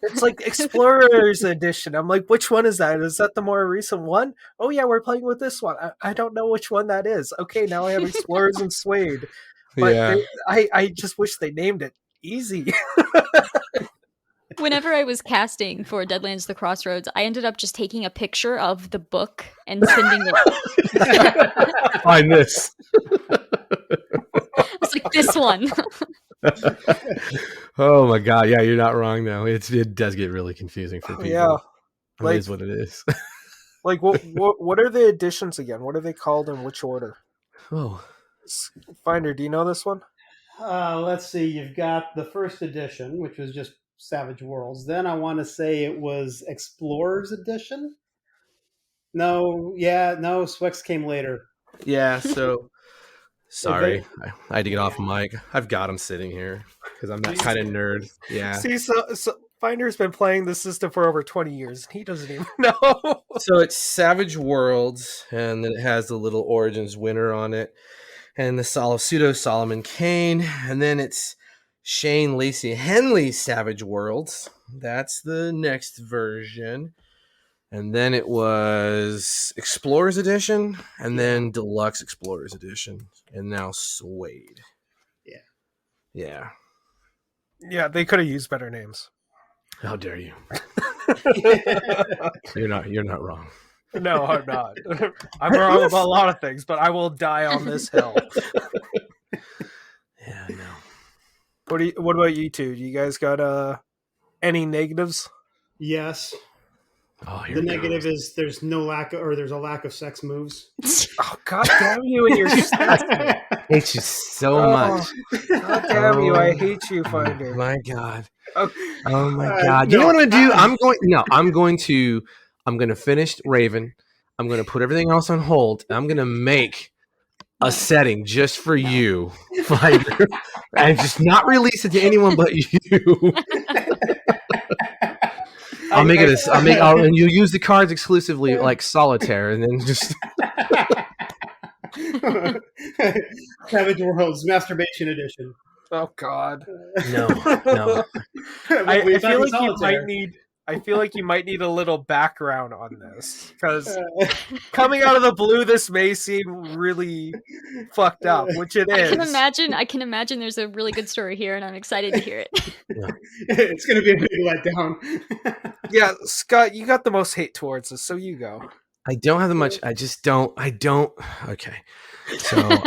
It's like Explorers Edition. I'm like, which one is that? Is that the more recent one? Oh yeah, we're playing with this one. I don't know which one that is. Okay, now I have Explorers and Suede. But Yeah. I just wish they named it easy. Whenever I was casting for Deadlands The Crossroads, I ended up just taking a picture of the book and sending it. Find this. I was like, this one. Oh my god, yeah, you're not wrong though. It does get really confusing for people. Yeah, It is what it is. like what are the editions again? What are they called in which order? Oh, Finder, do you know this one? Let's see. You've got the first edition, which was just Savage Worlds. Then I want to say it was Explorers Edition. No, yeah, no, Swix came later. yeah. So sorry, They, I had to get off mic. I've got him sitting here because I'm that kind of nerd. Yeah. See, so Finder's been playing the system for over 20 years, and he doesn't even know. So it's Savage Worlds, and then it has the little Origins winner on it, and the pseudo Solomon Kane, and then it's Shane Lacey Henley's Savage Worlds. That's the next version. And then it was Explorers Edition, and then Deluxe Explorers Edition, and now Suede. Yeah. Yeah. Yeah, they could have used better names. How dare you? You're not wrong. No, I'm not. I'm wrong about a lot of things, but I will die on this hill. Yeah, no. What about you two? Do you guys got any negatives? yes. Oh, here The it negative goes. is there's a lack of sex moves. Oh, God damn you and your sex. Hate you so much. Oh, God damn you! I hate you, Finder. My God. Oh, Oh my God. You know No, what I'm gonna do? I'm gonna finish Raven. I'm gonna put everything else on hold. And I'm gonna make a setting just for you, Finder, and just not release it to anyone but you. And you use the cards exclusively like solitaire, and then just Savage Worlds Masturbation Edition. oh God. no. I feel like you might need. I feel like you might need a little background on this because coming out of the blue, this may seem really fucked up, which it is. I can imagine there's a really good story here, and I'm excited to hear it. Yeah. It's going to be a big letdown. Yeah, Scott, you got the most hate towards us, so you go. I don't have that much. I don't. Okay. So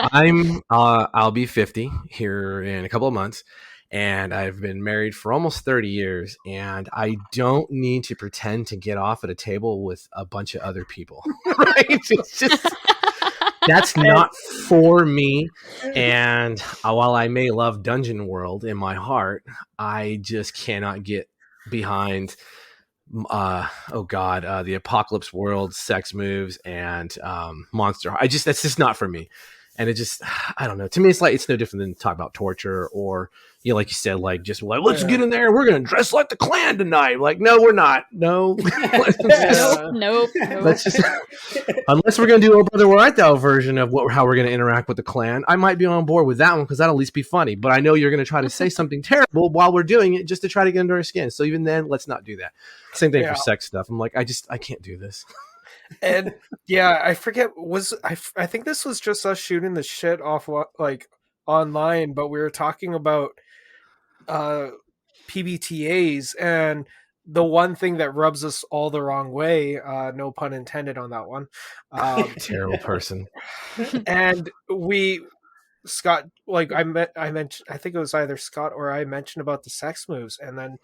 I'll be 50 here in a couple of months, and I've been married for almost 30 years, and I don't need to pretend to get off at a table with a bunch of other people. Right? It's just that's not for me. And while I may love Dungeon World in my heart, I just cannot get behind the Apocalypse World sex moves and Monster. That's just not for me. And it just, I don't know. To me, it's no different than talk about torture or, like you said, let's get in there. We're going to dress like the Klan tonight. Like, no, we're not. No. Nope. Let's just, unless we're going to do a Brother Where Art Thou version of how we're going to interact with the Klan, I might be on board with that one because that'll at least be funny. But I know you're going to try to say something terrible while we're doing it just to try to get under our skin. So even then, let's not do that. Same thing for sex stuff. I'm like, I can't do this. And yeah, I forget I think this was just us shooting the shit off like online, but we were talking about PBTAs, and the one thing that rubs us all the wrong way, no pun intended on that one. Terrible person. And Scott, like I mentioned, I think it was either Scott or I mentioned about the sex moves, and then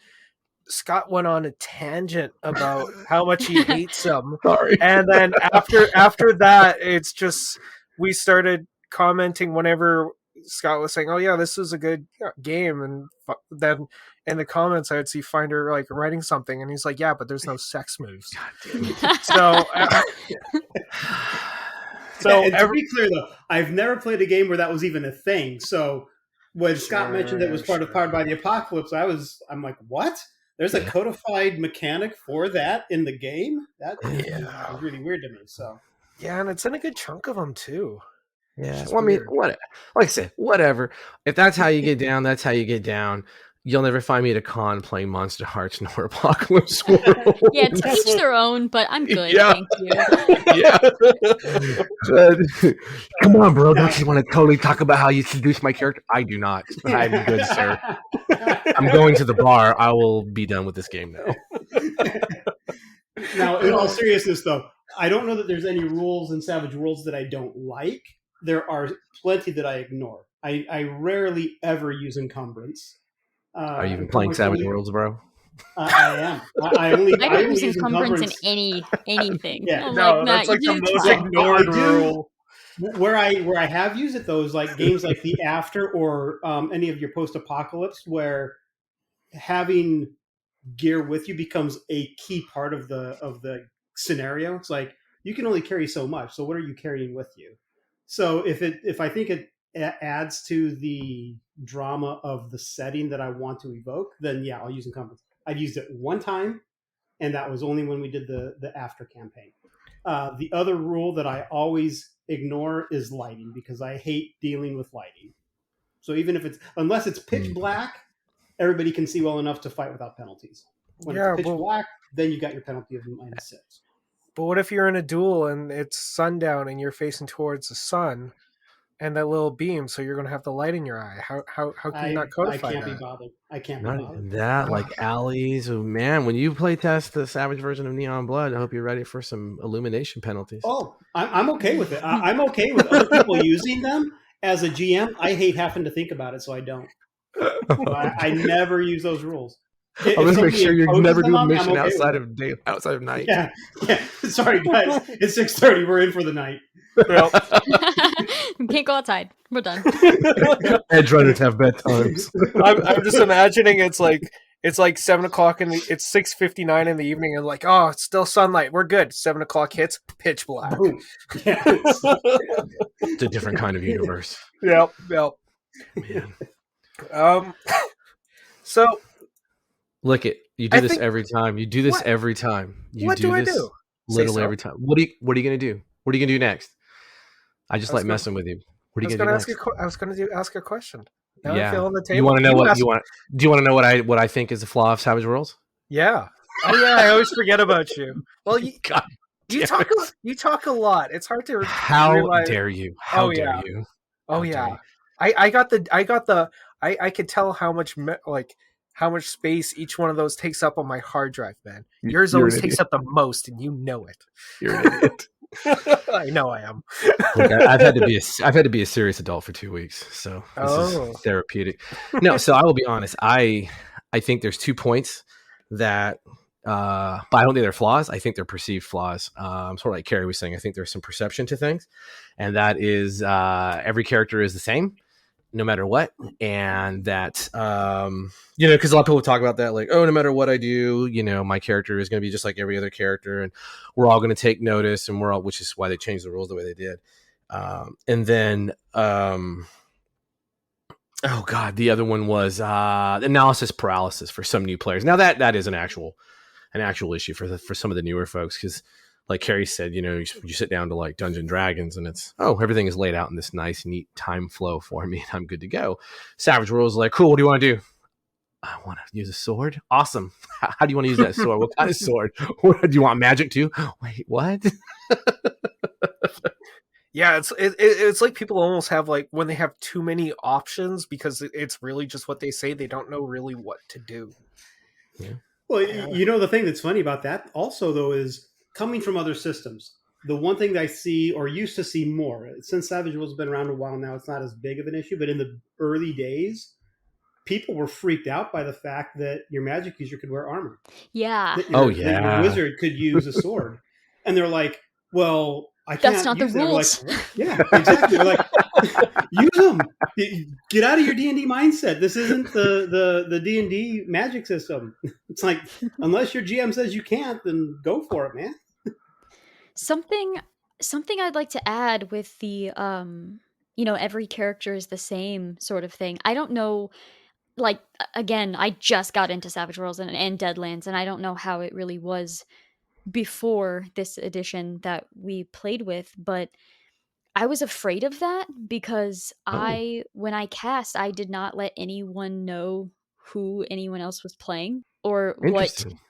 Scott went on a tangent about how much he hates them. Sorry. And then after that, it's just we started commenting whenever Scott was saying, "Oh yeah, this is a good game," and then in the comments I'd see Finder like writing something, and he's like, "Yeah, but there's no sex moves." So, to be clear though, I've never played a game where that was even a thing. So when Scott mentioned it was powered by the Apocalypse, I'm like, what? There's a codified mechanic for that in the game? That was really weird to me. So yeah, and it's in a good chunk of them too. Yeah. Well, I mean, like I said, whatever. If that's how you get down, that's how you get down. You'll never find me at a con playing Monster Hearts nor Apocalypse World. Yeah, to each their own, but I'm good. Yeah. Thank you. Yeah. Come on, bro. Don't you want to totally talk about how you seduce my character? I do not. I'm good, sir. I'm going to the bar. I will be done with this game now. Now, in all seriousness, though, I don't know that there's any rules in Savage Worlds that I don't like. There are plenty that I ignore. I rarely ever use encumbrance. Are you even playing Savage Worlds, bro? I am. I only use encumbrance in anything. Yeah, no, that's like the most ignored rule. Where I have used it though is like games like the After or any of your post-apocalypse, where having gear with you becomes a key part of the scenario. It's like you can only carry so much. So what are you carrying with you? So if I think it adds to the drama of the setting that I want to evoke, then yeah, I'll use encumbrance. I've used it one time, and that was only when we did the After campaign. The other rule that I always ignore is lighting, because I hate dealing with lighting. So even unless it's pitch black, everybody can see well enough to fight without penalties. When it's pitch black, then you got your penalty of -6. But what if you're in a duel and it's sundown and you're facing towards the sun and that little beam, so you're going to have the light in your eye? How can you not codify that? I can't that? be bothered. I can't Not be bothered. that, like alleys. Oh, man, when you play test the Savage version of Neon Blood, I hope you're ready for some illumination penalties. Oh, I'm okay with it. I'm okay with other people using them. As a GM, I hate having to think about it, so I don't. I never use those rules. I'm if going to make somebody sure you imposes never them do a on me, I'm mission okay outside with of day, outside of night. it. Yeah. Sorry, guys. It's 6:30. We're in for the night. Well, We can't go outside. We're done. Edge runners have bedtimes. I'm just imagining it's like 7 o'clock it's 6:59 in the evening, and like, oh, it's still sunlight. We're good. 7 o'clock hits, pitch black. Boom. Yeah. It's a different kind of universe. Yep. Man. So Look it. You do I this think every time. You do this what? every time. You What do I this do? Say literally so. every time. What are you gonna do? What are you gonna do next? I just like messing with you. What are you gonna do next? I was gonna ask a question. Now I'm Yeah. feeling the table. You want to know what you want? Do you want to know what I think is a flaw of Savage Worlds? Yeah. Oh yeah, I always forget about you. Well, God, you talk a lot. It's hard to how realize. dare you? How dare yeah. you? Oh yeah. I got the I could tell how much how much space each one of those takes up on my hard drive, man. Yours always takes up the most, and you know it. You're an idiot. I know I am. Look, I've had to be a serious adult for 2 weeks, so this is therapeutic. No, so I will be honest. I think there's 2 points that, but I don't think they're flaws. I think they're perceived flaws. Sort of like Kerri was saying. I think there's some perception to things, and that is every character is the same, no matter what, and that because a lot of people talk about that, like, oh, no matter what I do, my character is going to be just like every other character, and we're all going to take notice, and which is why they changed the rules the way they did. And then oh god, the other one was analysis paralysis for some new players. Now that is an actual issue for some of the newer folks, because like Kerri said, you sit down to like Dungeons & Dragons, and it's, everything is laid out in this nice, neat time flow for me, and I'm good to go. Savage Worlds is like, cool, what do you want to do? I want to use a sword. Awesome. How do you want to use that sword? What kind of sword? Do you want magic too? Wait, what? Yeah, it's like people almost have, like, when they have too many options, because it's really just what they say. They don't know really what to do. Yeah. Well, the thing that's funny about that also, though, is coming from other systems. The one thing that I see, or used to see more, since Savage Worlds has been around a while now, it's not as big of an issue. But in the early days, people were freaked out by the fact that your magic user could wear armor. Yeah. That your wizard could use a sword. And they're like, well, I can't. That's not the rules. Like, yeah, exactly. They're like, use them. Get out of your D&D mindset. This isn't the D&D magic system. It's like, unless your GM says you can't, then go for it, man. Something I'd like to add with the every character is the same sort of thing. I don't know, like, again, I just got into Savage Worlds and Deadlands, and I don't know how it really was before this edition that we played with, but I was afraid of that because when I cast, I did not let anyone know who anyone else was playing or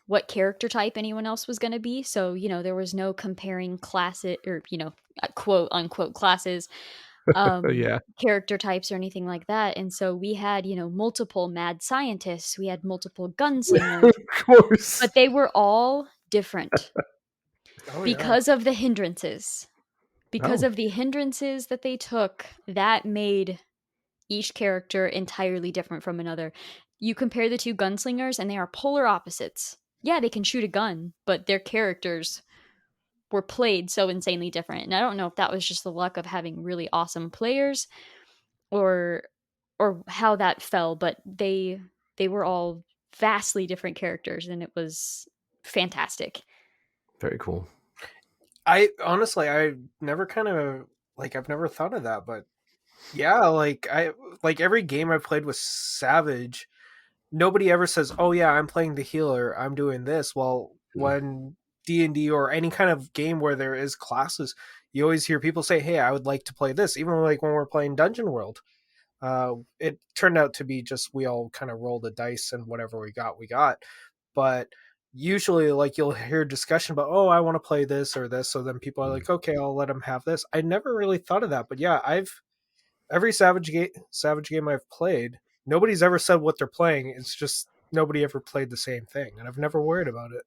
what character type anyone else was going to be. So, there was no comparing classes or, quote unquote classes, character types or anything like that. And so we had, multiple mad scientists, we had multiple gunslingers, of course, but they were all different because of the hindrances. Because of the hindrances that they took, that made each character entirely different from another. You compare the 2 gunslingers, and they are polar opposites. Yeah, they can shoot a gun, but their characters were played so insanely different. And I don't know if that was just the luck of having really awesome players, or how that fell, but they were all vastly different characters, and it was fantastic. Very cool. I honestly, I've never thought of that, but yeah, like every game I've played with Savage, nobody ever says, "Oh yeah, I'm playing the healer, I'm doing this." Well, when D&D or any kind of game where there is classes, you always hear people say, "Hey, I would like to play this." Even like when we're playing Dungeon World, it turned out to be just we all kind of rolled the dice, and whatever we got. But usually, like, you'll hear discussion about, oh, I want to play this or this, so then people are like, okay, I'll let them have this. I never really thought of that, but yeah, every Savage game I've played, nobody's ever said what they're playing. It's just nobody ever played the same thing, and I've never worried about it.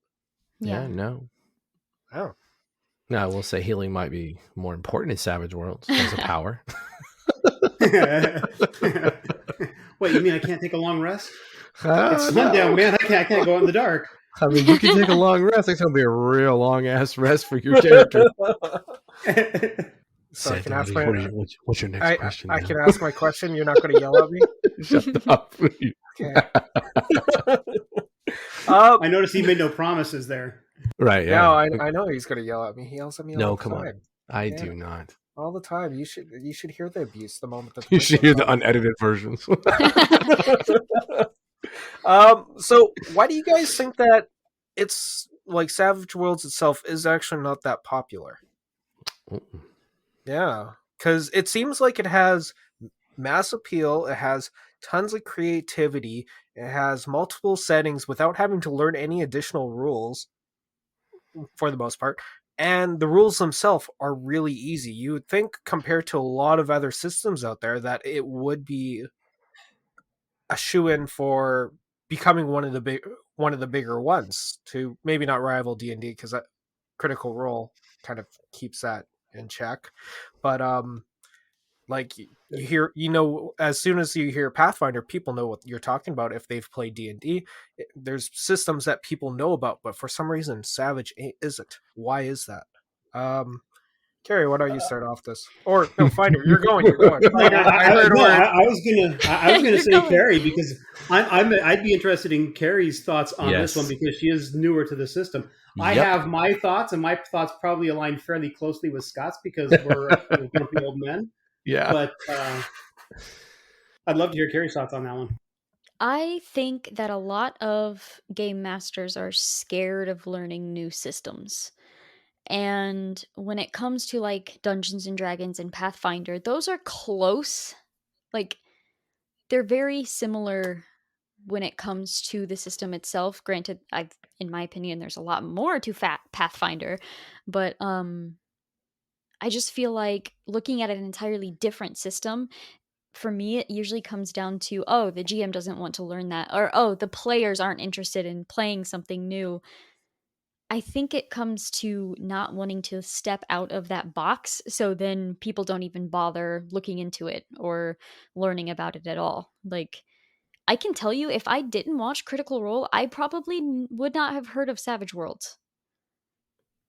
Yeah, no. Oh. No, I will say healing might be more important in Savage Worlds as a power. Wait, you mean I can't take a long rest? It's sundown, man. I can't go out in the dark. I mean, you can take a long rest. It's gonna be a real long ass rest for your character. So I Said can ask Daddy, my what's your next question? I now? can ask my question. You're not going to yell at me. Shut up. Okay. I noticed he made no promises there. Right. Yeah. No, I know he's going to yell at me. He yells at me all No, the come time. on. I do not. All the time. You should hear the abuse the moment that You should hear the unedited versions. So why do you guys think that it's like Savage Worlds itself is actually not that popular? Yeah, because it seems like it has mass appeal. It has tons of creativity. It has multiple settings without having to learn any additional rules for the most part. And the rules themselves are really easy. You would think, compared to a lot of other systems out there, that it would be a shoe-in for becoming one of the bigger ones to maybe not rival D&D, because that Critical Role kind of keeps that in check. But like you hear, as soon as you hear Pathfinder, people know what you're talking about if they've played D&D. There's systems that people know about, but for some reason Savage isn't. Why is that? Kerri, why don't you start off this? Or no, Finder, you're going. Finder, I heard a word. I was gonna say going. Kerri, because I'd be interested in Kerri's thoughts on this one, because she is newer to the system. I have my thoughts, and my thoughts probably align fairly closely with Scott's, because we're grumpy old men. Yeah. But I'd love to hear Kerri's thoughts on that one. I think that a lot of game masters are scared of learning new systems. And when it comes to like Dungeons and Dragons and Pathfinder, those are close. Like they're very similar when it comes to the system itself. Granted, in my opinion, there's a lot more to Pathfinder, but I just feel like looking at an entirely different system, for me, it usually comes down to, oh, the GM doesn't want to learn that, or oh, the players aren't interested in playing something new. I think it comes to not wanting to step out of that box, so then people don't even bother looking into it or learning about it at all. Like, I can tell you, if I didn't watch Critical Role, I probably would not have heard of Savage Worlds,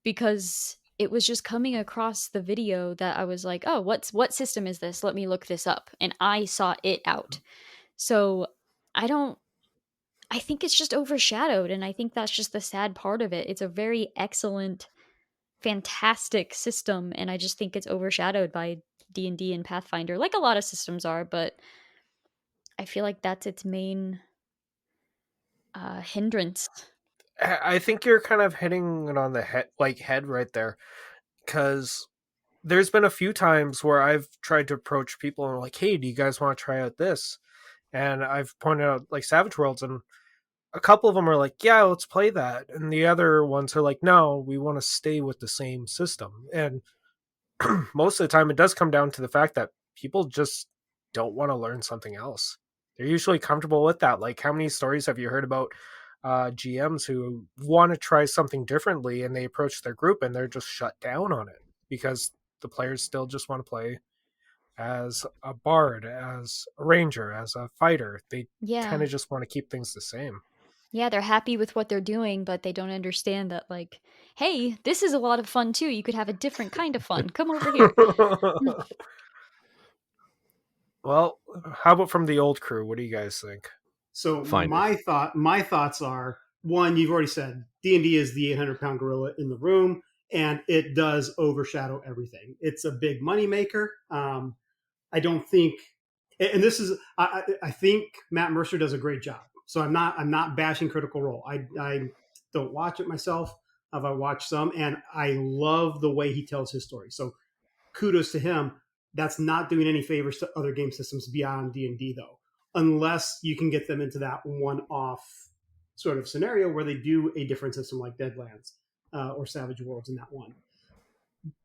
because it was just coming across the video that I was like, oh, what system is this? Let me look this up. And I sought it out. So I think it's just overshadowed, and I think that's just the sad part of it. It's a very excellent, fantastic system, and I just think it's overshadowed by D&D and Pathfinder, like a lot of systems are, but I feel like that's its main hindrance. I think you're kind of hitting it on the head right there, because there's been a few times where I've tried to approach people and like, hey, do you guys want to try out this? And I've pointed out like Savage Worlds, and a couple of them are like, yeah, let's play that, and the other ones are like, no, we want to stay with the same system. And most of the time it does come down to the fact that people just don't want to learn something else. They're usually comfortable with that. Like, how many stories have you heard about GMs who want to try something differently, and they approach their group and they're just shut down on it because the players still just want to play as a bard, as a ranger, as a fighter. They kind of just want to keep things the same. Yeah, they're happy with what they're doing, but they don't understand that, like, hey, this is a lot of fun too. You could have a different kind of fun. Come over here. Well, how about from the old crew? What do you guys think? So my thoughts are, one, you've already said D&D is the 800-pound gorilla in the room, and it does overshadow everything. It's a big moneymaker. I don't think, and this is, I think Matt Mercer does a great job. So I'm not bashing Critical Role. I don't watch it myself. I watched some, and I love the way he tells his story. So kudos to him. That's not doing any favors to other game systems beyond D&D, though, unless you can get them into that one-off sort of scenario where they do a different system like Deadlands or Savage Worlds in that one.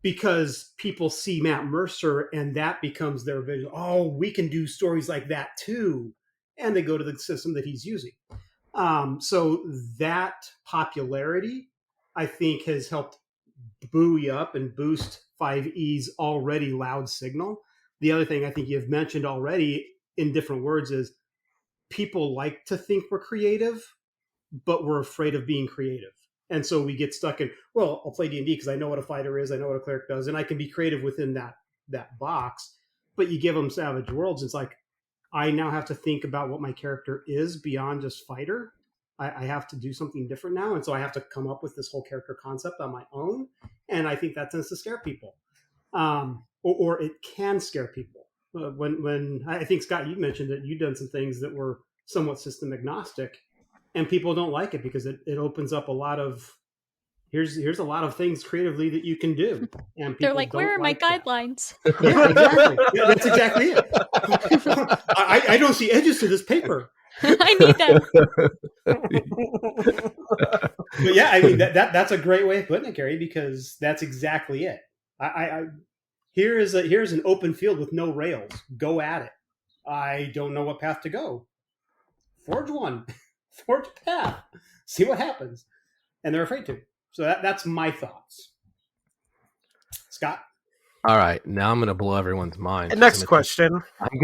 Because people see Matt Mercer and that becomes their vision. Oh, we can do stories like that too. And they go to the system that he's using. So that popularity, I think, has helped buoy up and boost 5E's already loud signal. The other thing I think you've mentioned already in different words is people like to think we're creative, but we're afraid of being creative. And so we get stuck in, well, I'll play D&D because I know what a fighter is, I know what a cleric does, and I can be creative within that box. But you give them Savage Worlds, it's like, I now have to think about what my character is beyond just fighter. I have to do something different now. And so I have to come up with this whole character concept on my own. And I think that tends to scare people. Or it can scare people. When I think, Scott, you mentioned that you've done some things that were somewhat system agnostic, and people don't like it because it opens up a lot of, here's a lot of things creatively that you can do, and people They're like, where are my guidelines? Yeah, exactly. Yeah, that's exactly it. I don't see edges to this paper. I need them. But yeah, I mean that's a great way of putting it, Kerri, because that's exactly it. Here's an open field with no rails. Go at it. I don't know what path to go. Forge one. Forge a path. See what happens. And they're afraid to. So that's my thoughts. Scott? All right, now I'm going to blow everyone's mind. Next question. I'm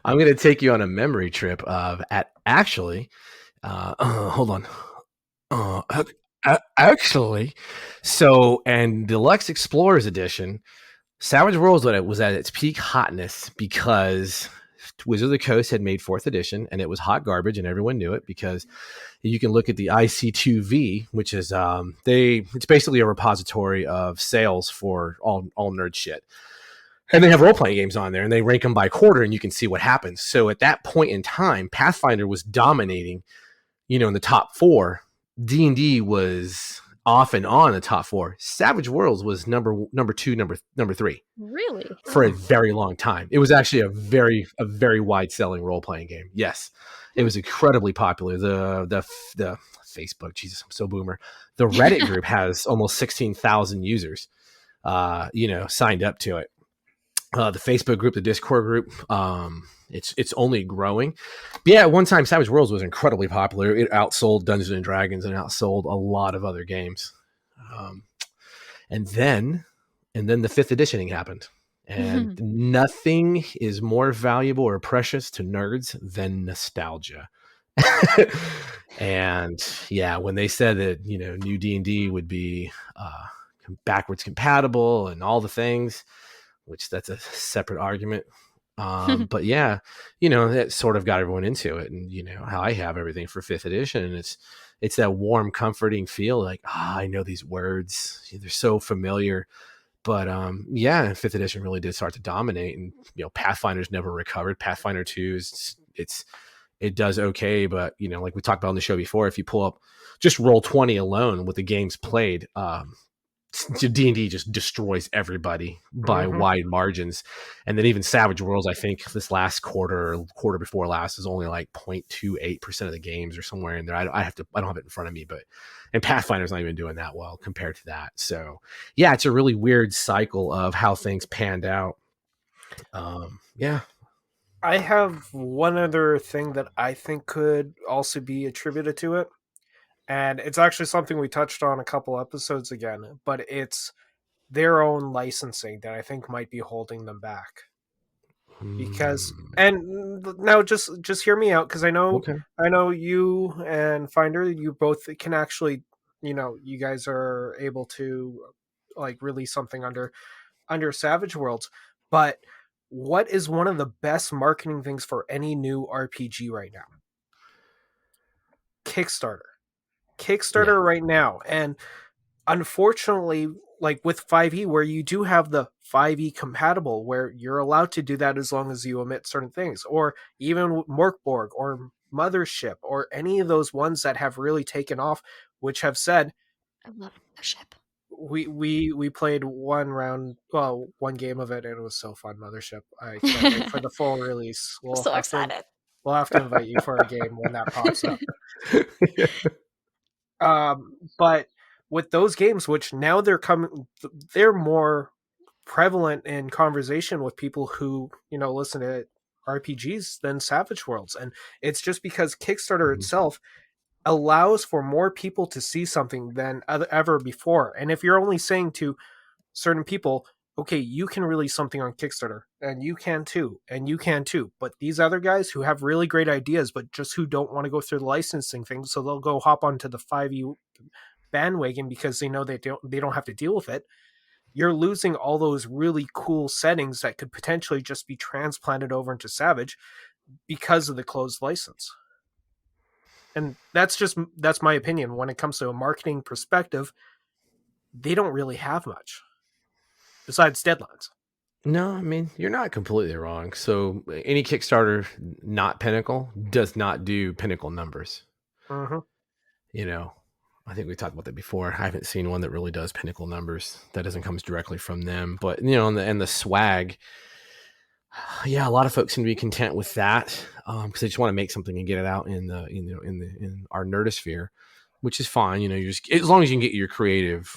going to take you on a memory trip of actually. Hold on. Actually, so and Deluxe Explorers Edition, Savage Worlds was at its peak hotness because Wizard of the Coast had made 4th edition, and it was hot garbage, and everyone knew it because you can look at the IC2V, which is it's basically a repository of sales for all nerd shit. And they have role-playing games on there, and they rank them by quarter, and you can see what happens. So at that point in time, Pathfinder was dominating, in the top 4. D&D was off and on the top 4. Savage Worlds was number 2, number 3. Really? For a very long time. It was actually a very wide selling role playing game. Yes, it was incredibly popular. The Facebook, Jesus, I'm so boomer. The Reddit group has almost 16,000 users, signed up to it. The Facebook group, the Discord group, it's only growing. But yeah, at one time, Savage Worlds was incredibly popular. It outsold Dungeons and Dragons and outsold a lot of other games. And then the 5th editioning happened. And nothing is more valuable or precious to nerds than nostalgia. And yeah, when they said that, new D&D would be backwards compatible and all the things, which that's a separate argument. But yeah, that sort of got everyone into it. And how I have everything for 5th edition, and it's that warm, comforting feel like, I know these words. They're so familiar. But yeah, 5th edition really did start to dominate, and Pathfinder's never recovered. Pathfinder 2 it does okay, but like we talked about on the show before, if you pull up just Roll20 alone with the games played, D&D just destroys everybody by wide margins. And then even Savage Worlds, I think this last quarter or quarter before last, is only like 0.28% of the games or somewhere in there. I don't have it in front of me, and Pathfinder's not even doing that well compared to that. So yeah, it's a really weird cycle of how things panned out. Yeah. I have one other thing that I think could also be attributed to it. And it's actually something we touched on a couple episodes again, but it's their own licensing that I think might be holding them back. Because and now just hear me out, because I know you and Finder, you both can actually, you guys are able to like release something under Savage Worlds. But what is one of the best marketing things for any new RPG right now? Kickstarter right now. And unfortunately, like with 5e, where you do have the 5e compatible, where you're allowed to do that as long as you omit certain things, or even Morkborg or Mothership, or any of those ones that have really taken off, which have said, I love Mothership. We played one game of it, and it was so fun. Mothership. I can't wait for the full release. I'm so excited. We'll have to invite you for a game when that pops up. But with those games, which now they're more prevalent in conversation with people who listen to RPGs than Savage Worlds, and it's just because Kickstarter itself allows for more people to see something than ever before. And if you're only saying to certain people, okay, you can release something on Kickstarter, and you can too, and you can too. But these other guys who have really great ideas, but just who don't want to go through the licensing thing, so they'll go hop onto the 5e bandwagon because they know they don't have to deal with it. You're losing all those really cool settings that could potentially just be transplanted over into Savage because of the closed license. And that's my opinion. When it comes to a marketing perspective, they don't really have much besides deadlines. No, I mean, you're not completely wrong. So any Kickstarter not Pinnacle does not do Pinnacle numbers. Mm-hmm. You know, I think we talked about that before. I haven't seen one that really does Pinnacle numbers. That doesn't come directly from them. But, and the swag, yeah, a lot of folks seem to be content with that because they just want to make something and get it out in our nerdosphere, which is fine. You're just, as long as you can get your creative,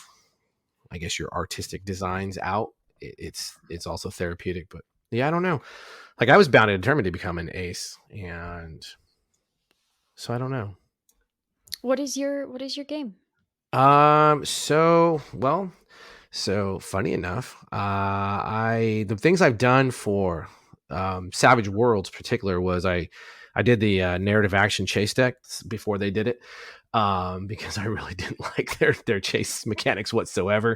I guess your artistic designs out, it's also therapeutic. But yeah, I don't know. Like I was bound and determined to become an ace, and so I don't know. What is your game? So funny enough, the things I've done for Savage Worlds, particular, was I did the narrative action chase deck before they did it, because I really didn't like their chase mechanics whatsoever.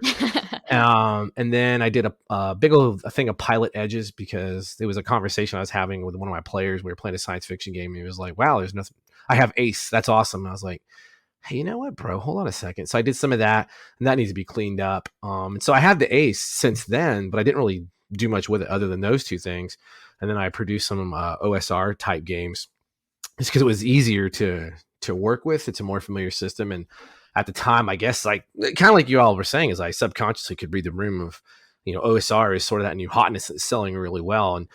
And then I did a big old thing of pilot edges because there was a conversation I was having with one of my players. We were playing a science fiction game, and he was like, "Wow, there's nothing. I have Ace. That's awesome." And I was like, hey, you know what, bro? Hold on a second. So I did some of that, and that needs to be cleaned up. And so I had the Ace since then, but I didn't really do much with it other than those two things. And then I produced some OSR type games just because it was easier to work with. It's a more familiar system. And at the time, I guess, like kind of like you all were saying, is I subconsciously could read the room of, OSR is sort of that new hotness that's selling really well. And,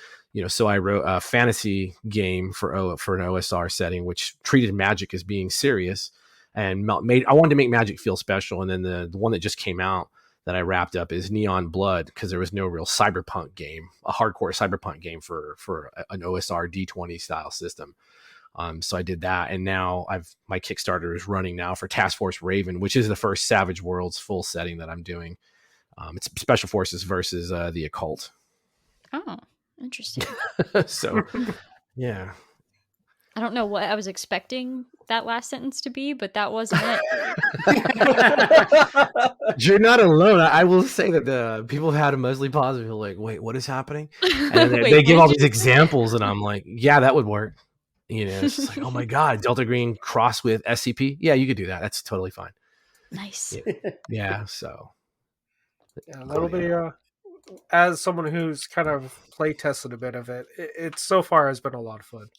so I wrote a fantasy game for an OSR setting, which treated magic as being serious. And I wanted to make magic feel special. And then the one that just came out that I wrapped up is Neon Blood, because there was no real cyberpunk game, a hardcore cyberpunk game for an OSR D20 style system. So I did that, and now my Kickstarter is running now for Task Force Raven, which is the first Savage Worlds full setting that I'm doing. It's Special Forces versus the Occult. Oh, interesting. So, yeah. I don't know what I was expecting that last sentence to be, but that wasn't it. You're not alone. I will say that the people have had a mostly positive. Like, wait, what is happening? And they give all these examples, and I'm like, yeah, that would work. It's just like, oh my god, Delta Green cross with SCP. Yeah, you could do that. That's totally fine. Nice. Yeah. So. Yeah, that'll be. As someone who's kind of play tested a bit of it, it so far has been a lot of fun.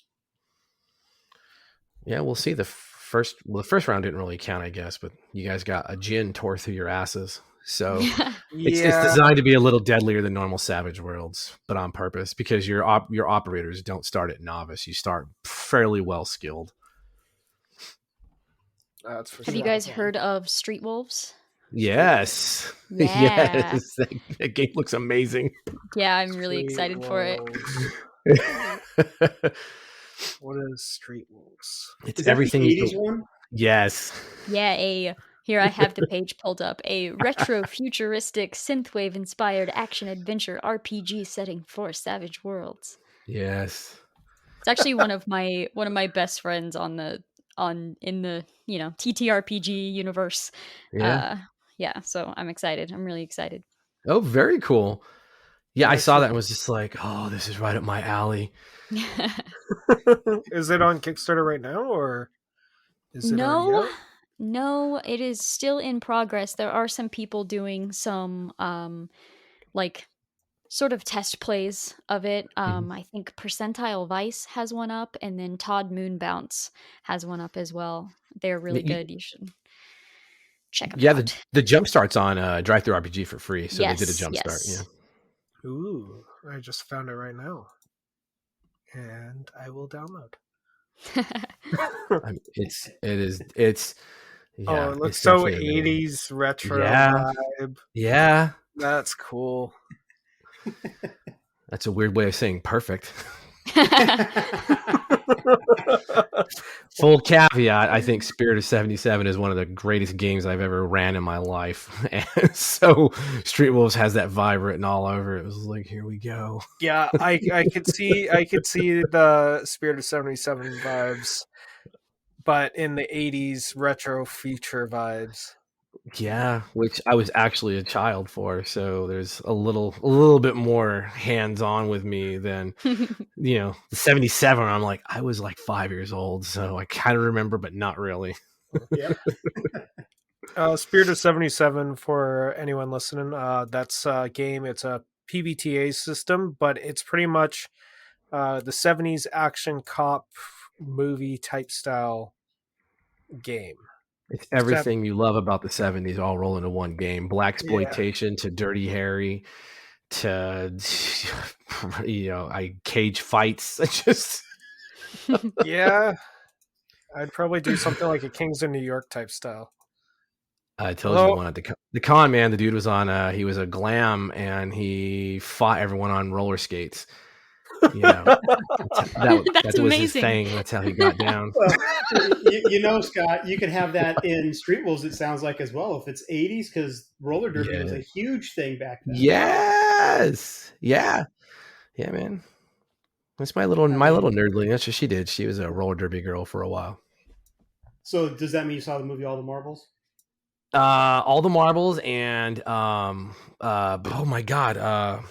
Yeah, we'll see. The first round didn't really count, I guess, but you guys got a gin tore through your asses. So it's designed to be a little deadlier than normal Savage Worlds, but on purpose, because your operators don't start at novice. You start fairly well skilled. That's for Have you guys heard of Street Wolves? Yes. Yeah. Yes. That game looks amazing. Yeah, I'm really excited for it. What is Street Wolves? It's everything. The 80s one? Yes. Yeah, here I have the page pulled up. A retro-futuristic, synthwave-inspired action-adventure RPG setting for Savage Worlds. Yes. It's actually one of my best friends in the TTRPG universe. Yeah. So I'm excited. I'm really excited. Oh, very cool. Yeah, I saw that and was just like, oh, this is right up my alley. Is it on Kickstarter right now, or is it No, it is still in progress. There are some people doing some sort of test plays of it. I think Percentile Vice has one up, and then Todd Moonbounce has one up as well. They're really good. You should check them out. The jump start's on Drive-Thru RPG for free, so yes, they did a jump start. Yeah. Ooh, I just found it right now, and I will download. It's yeah, it looks so 80s retro vibe. Yeah, that's cool. That's a weird way of saying perfect. Full caveat, I think Spirit of 77 is one of the greatest games I've ever ran in my life. And so Street Wolves has that vibe written all over it. It was like, here we go. Yeah, I could see the Spirit of 77 vibes, but in the 80s retro future vibes. Yeah, which I was actually a child for, so there's a little bit more hands-on with me than the 77. I'm like, I was like 5 years old, so I kind of remember, but not really. Yep. Spirit of 77, for anyone listening, that's a game. It's a PBTA system, but it's pretty much the 70s action cop movie type style game. It's everything you love about the 70s all roll into one game. Blaxploitation to Dirty Harry to cage fights. It's just Yeah, I'd probably do something like a Kings of New York type style. I told you one at the con, man. The dude was on. He was a glam, and he fought everyone on roller skates. That was his thing. That's how he got down. Well, Scott, you could have that in Street Wolves. It sounds like as well if it's 80s, because roller derby was a huge thing back then. Yes, yeah, man. That's my little nerdling. That's what she did. She was a roller derby girl for a while. So does that mean you saw the movie All the Marbles? All the Marbles and oh my god, I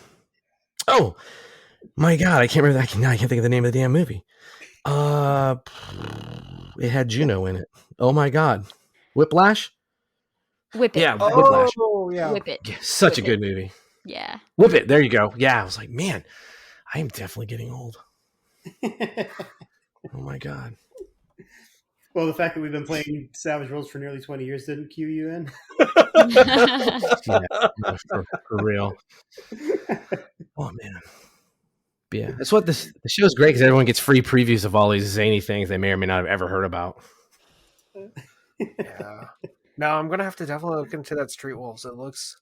can't remember that. Now I can't think of the name of the damn movie. It had Juno in it. Oh my god, Whiplash. Whip It. Yeah, Whiplash. Oh yeah, Whip It. Yeah, such a good movie. Yeah, Whip It. There you go. Yeah, I was like, man, I am definitely getting old. Oh my god. Well, the fact that we've been playing Savage Worlds for nearly 20 years didn't cue you in. For real. Oh man. Yeah, that's what the show's great, because everyone gets free previews of all these zany things they may or may not have ever heard about. Yeah. No, I'm gonna have to definitely look into that Street Wolves. It looks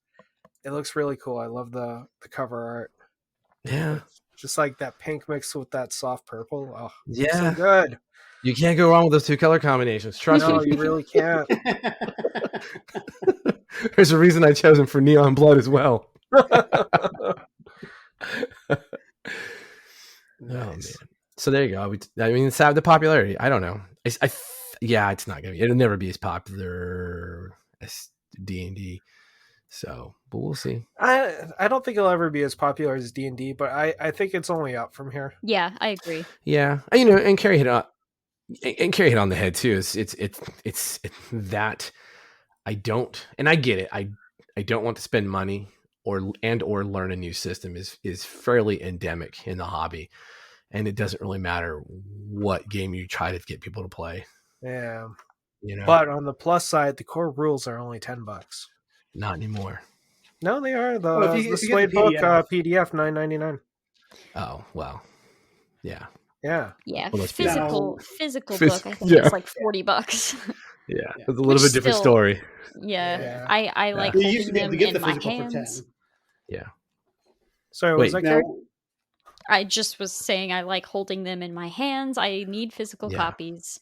really cool. I love the cover art. Yeah, just like that pink mixed with that soft purple. Oh, yeah, so good. You can't go wrong with those two color combinations. Trust me. No, you really can't. There's a reason I chose them for Neon Blood as well. Nice. Oh man! So there you go. I mean, it's the popularity. I don't know. It's not gonna be. It'll never be as popular as D&D. So, but we'll see. I don't think it'll ever be as popular as D&D, but I think it's only up from here. Yeah, I agree. Yeah, and Kerri hit on the head too. It's that I don't, and I get it. I don't want to spend money or learn a new system is fairly endemic in the hobby, and it doesn't really matter what game you try to get people to play. Yeah, But on the plus side, the core rules are only $10. Not anymore. No, they are. The Slate book PDF $9.99. Oh well, yeah. Yeah, physical book. I think it's like $40. Yeah, it's a little bit different story. Yeah, I like holding them in my hands. Yeah. Sorry, was that Kerri? I just was saying I like holding them in my hands. I need physical copies.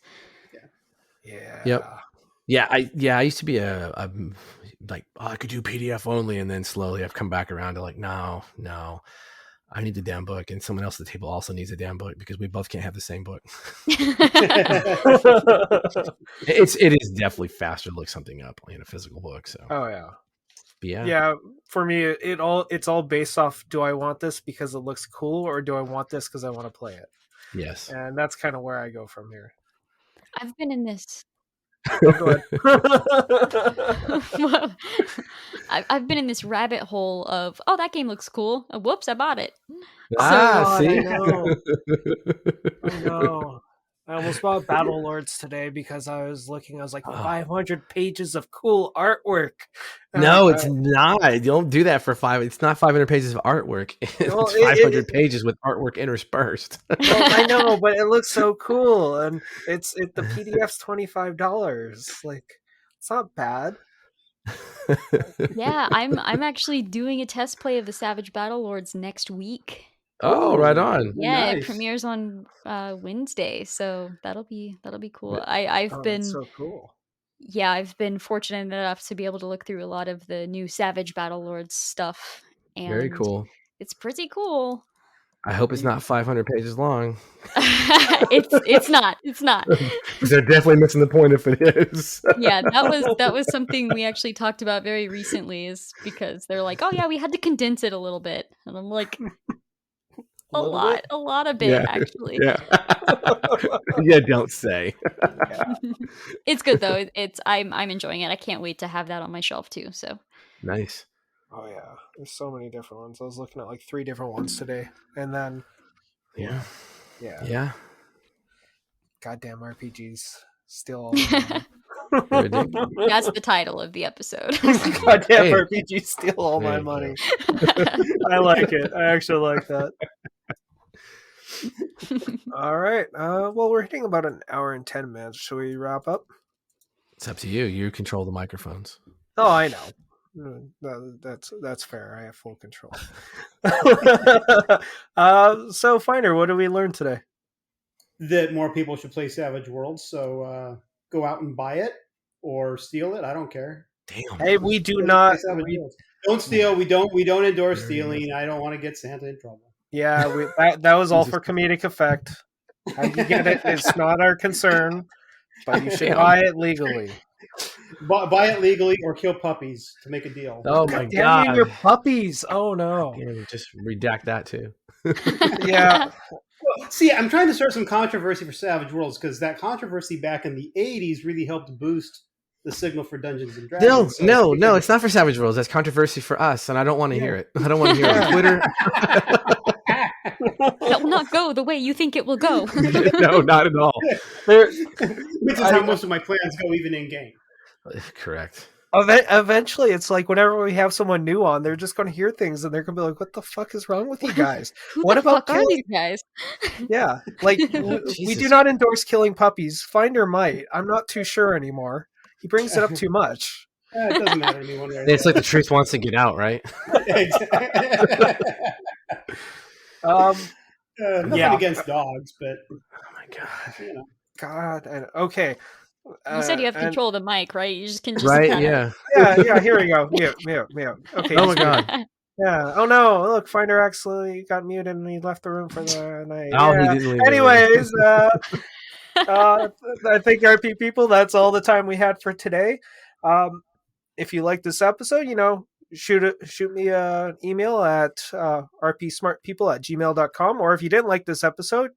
Yeah. Yep. Yeah, I used to be a like, I could do PDF only, and then slowly I've come back around to like, no, I need the damn book, and someone else at the table also needs a damn book, because we both can't have the same book. It is definitely faster to look something up in a physical book. So. Oh yeah. Yeah. For me, it's all based off, do I want this because it looks cool, or do I want this because I want to play it? Yes. And that's kind of where I go from here. I've been in this. Go ahead. Well, I've been in this rabbit hole of, that game looks cool. Whoops, I bought it. See? I know. I almost bought Battlelords today because I was looking. I was like, 500 pages of cool artwork. No, it's not. You don't do that for five. It's not 500 pages of artwork. It's 500 pages with artwork interspersed. Well, I know, but it looks so cool, and the PDF's $25. Like, it's not bad. Yeah, I'm actually doing a test play of the Savage Battlelords next week. Oh, right on. Yeah, it Nice. premieres on Wednesday, so that'll be cool. But- I've Oh, that's been so cool. yeah, I've been fortunate enough to be able to look through a lot of the new Savage Battle Lords stuff, Very and cool. it's pretty cool. I hope it's not 500 pages long. It's not. Because they're definitely missing the point if it is. Yeah, that was something we actually talked about very recently, is because they're like, "Oh yeah, we had to condense it a little bit," and I'm like, A little bit? a lot of Yeah. it actually. Yeah. Yeah, don't say. Yeah. It's good though. I'm enjoying it. I can't wait to have that on my shelf too. So Nice. Oh yeah, there's so many different ones. I was looking at like 3 different ones today, and then Yeah. yeah, goddamn RPGs steal all They're my ridiculous. money. that's the title of the episode. Goddamn Hey. RPGs steal all There my you money. I like it. I actually like that. All right. Well, we're hitting about an hour and 10 minutes. Should we wrap up? It's up to you. You control the microphones. Oh, I know. That's fair. I have full control. So, Finder, what did we learn today? That more people should play Savage Worlds. So go out and buy it or steal it. I don't care. Damn. Hey, we do Play not. Savage Worlds. Don't steal. We don't endorse Very stealing. I don't want to get Santa in trouble. Yeah, that was all Jesus. for comedic effect. I get it. It's not our concern, but you should Damn. buy it legally. Buy it legally or kill puppies to make a deal. Oh my Damn you god. and your puppies. Oh no. Damn, just redact that too. Yeah. See, I'm trying to start some controversy for Savage Worlds because that controversy back in the 80s really helped boost the signal for Dungeons and Dragons. No, it's not for Savage Worlds. That's controversy for us, and I don't want to hear it. I don't want to hear it on Twitter. That will not go the way you think it will go. No, not at all. Which is how most of my plans go, even in game. Correct. Eventually, it's like whenever we have someone new on, they're just going to hear things and they're going to be like, "What the fuck is wrong with you guys? Who What the about fuck are killing?" these guys? Yeah, like we Jesus. do not endorse killing puppies. Finder might. I'm not too sure anymore. He brings it up too much. It doesn't matter to me one way or It's like the truth wants to get out, right? Nothing Yeah. against dogs, but Oh my god. you know. God, and okay. You said you have and- control of the mic, right? You just can just Right? kinda- Yeah. Yeah, here we go. Mute. Okay. Oh my he's muted. god. Yeah. Oh no! Look, Finder actually got muted and he left the room for the night. Oh, Yeah. he didn't leave. Anyways, I think RP people, that's all the time we had for today. If you like this episode, shoot me an email at rpsmartpeople@gmail.com, or if you didn't like this episode,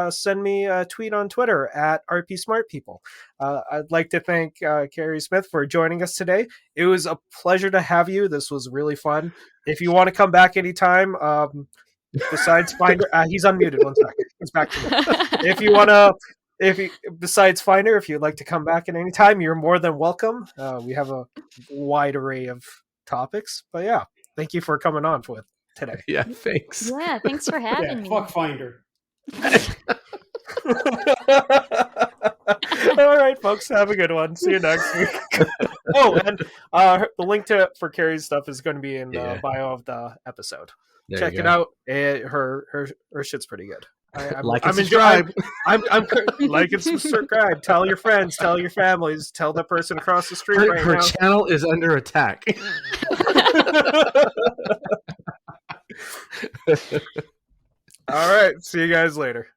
send me a tweet on Twitter at rpsmartpeople. I'd like to thank Kerri Smith for joining us today. It was a pleasure to have you. This was really fun. If you want to come back anytime, besides Finder, he's unmuted. 1 second. He's back to me. If you want to, besides Finder, if you'd like to come back at any time, you're more than welcome. We have a wide array of topics, but yeah, thank you for coming on with today. Yeah, thanks. Yeah, thanks for having me. Fuck Finder. All right, folks, have a good one. See you next week. And the link for Kerri's stuff is going to be in the bio of the episode. There Check you it go. out. Her shit's pretty good. Like and subscribe. I'm like and subscribe. Tell your friends. Tell your families. Tell the person across the street right Her now. channel is under attack. All right. See you guys later.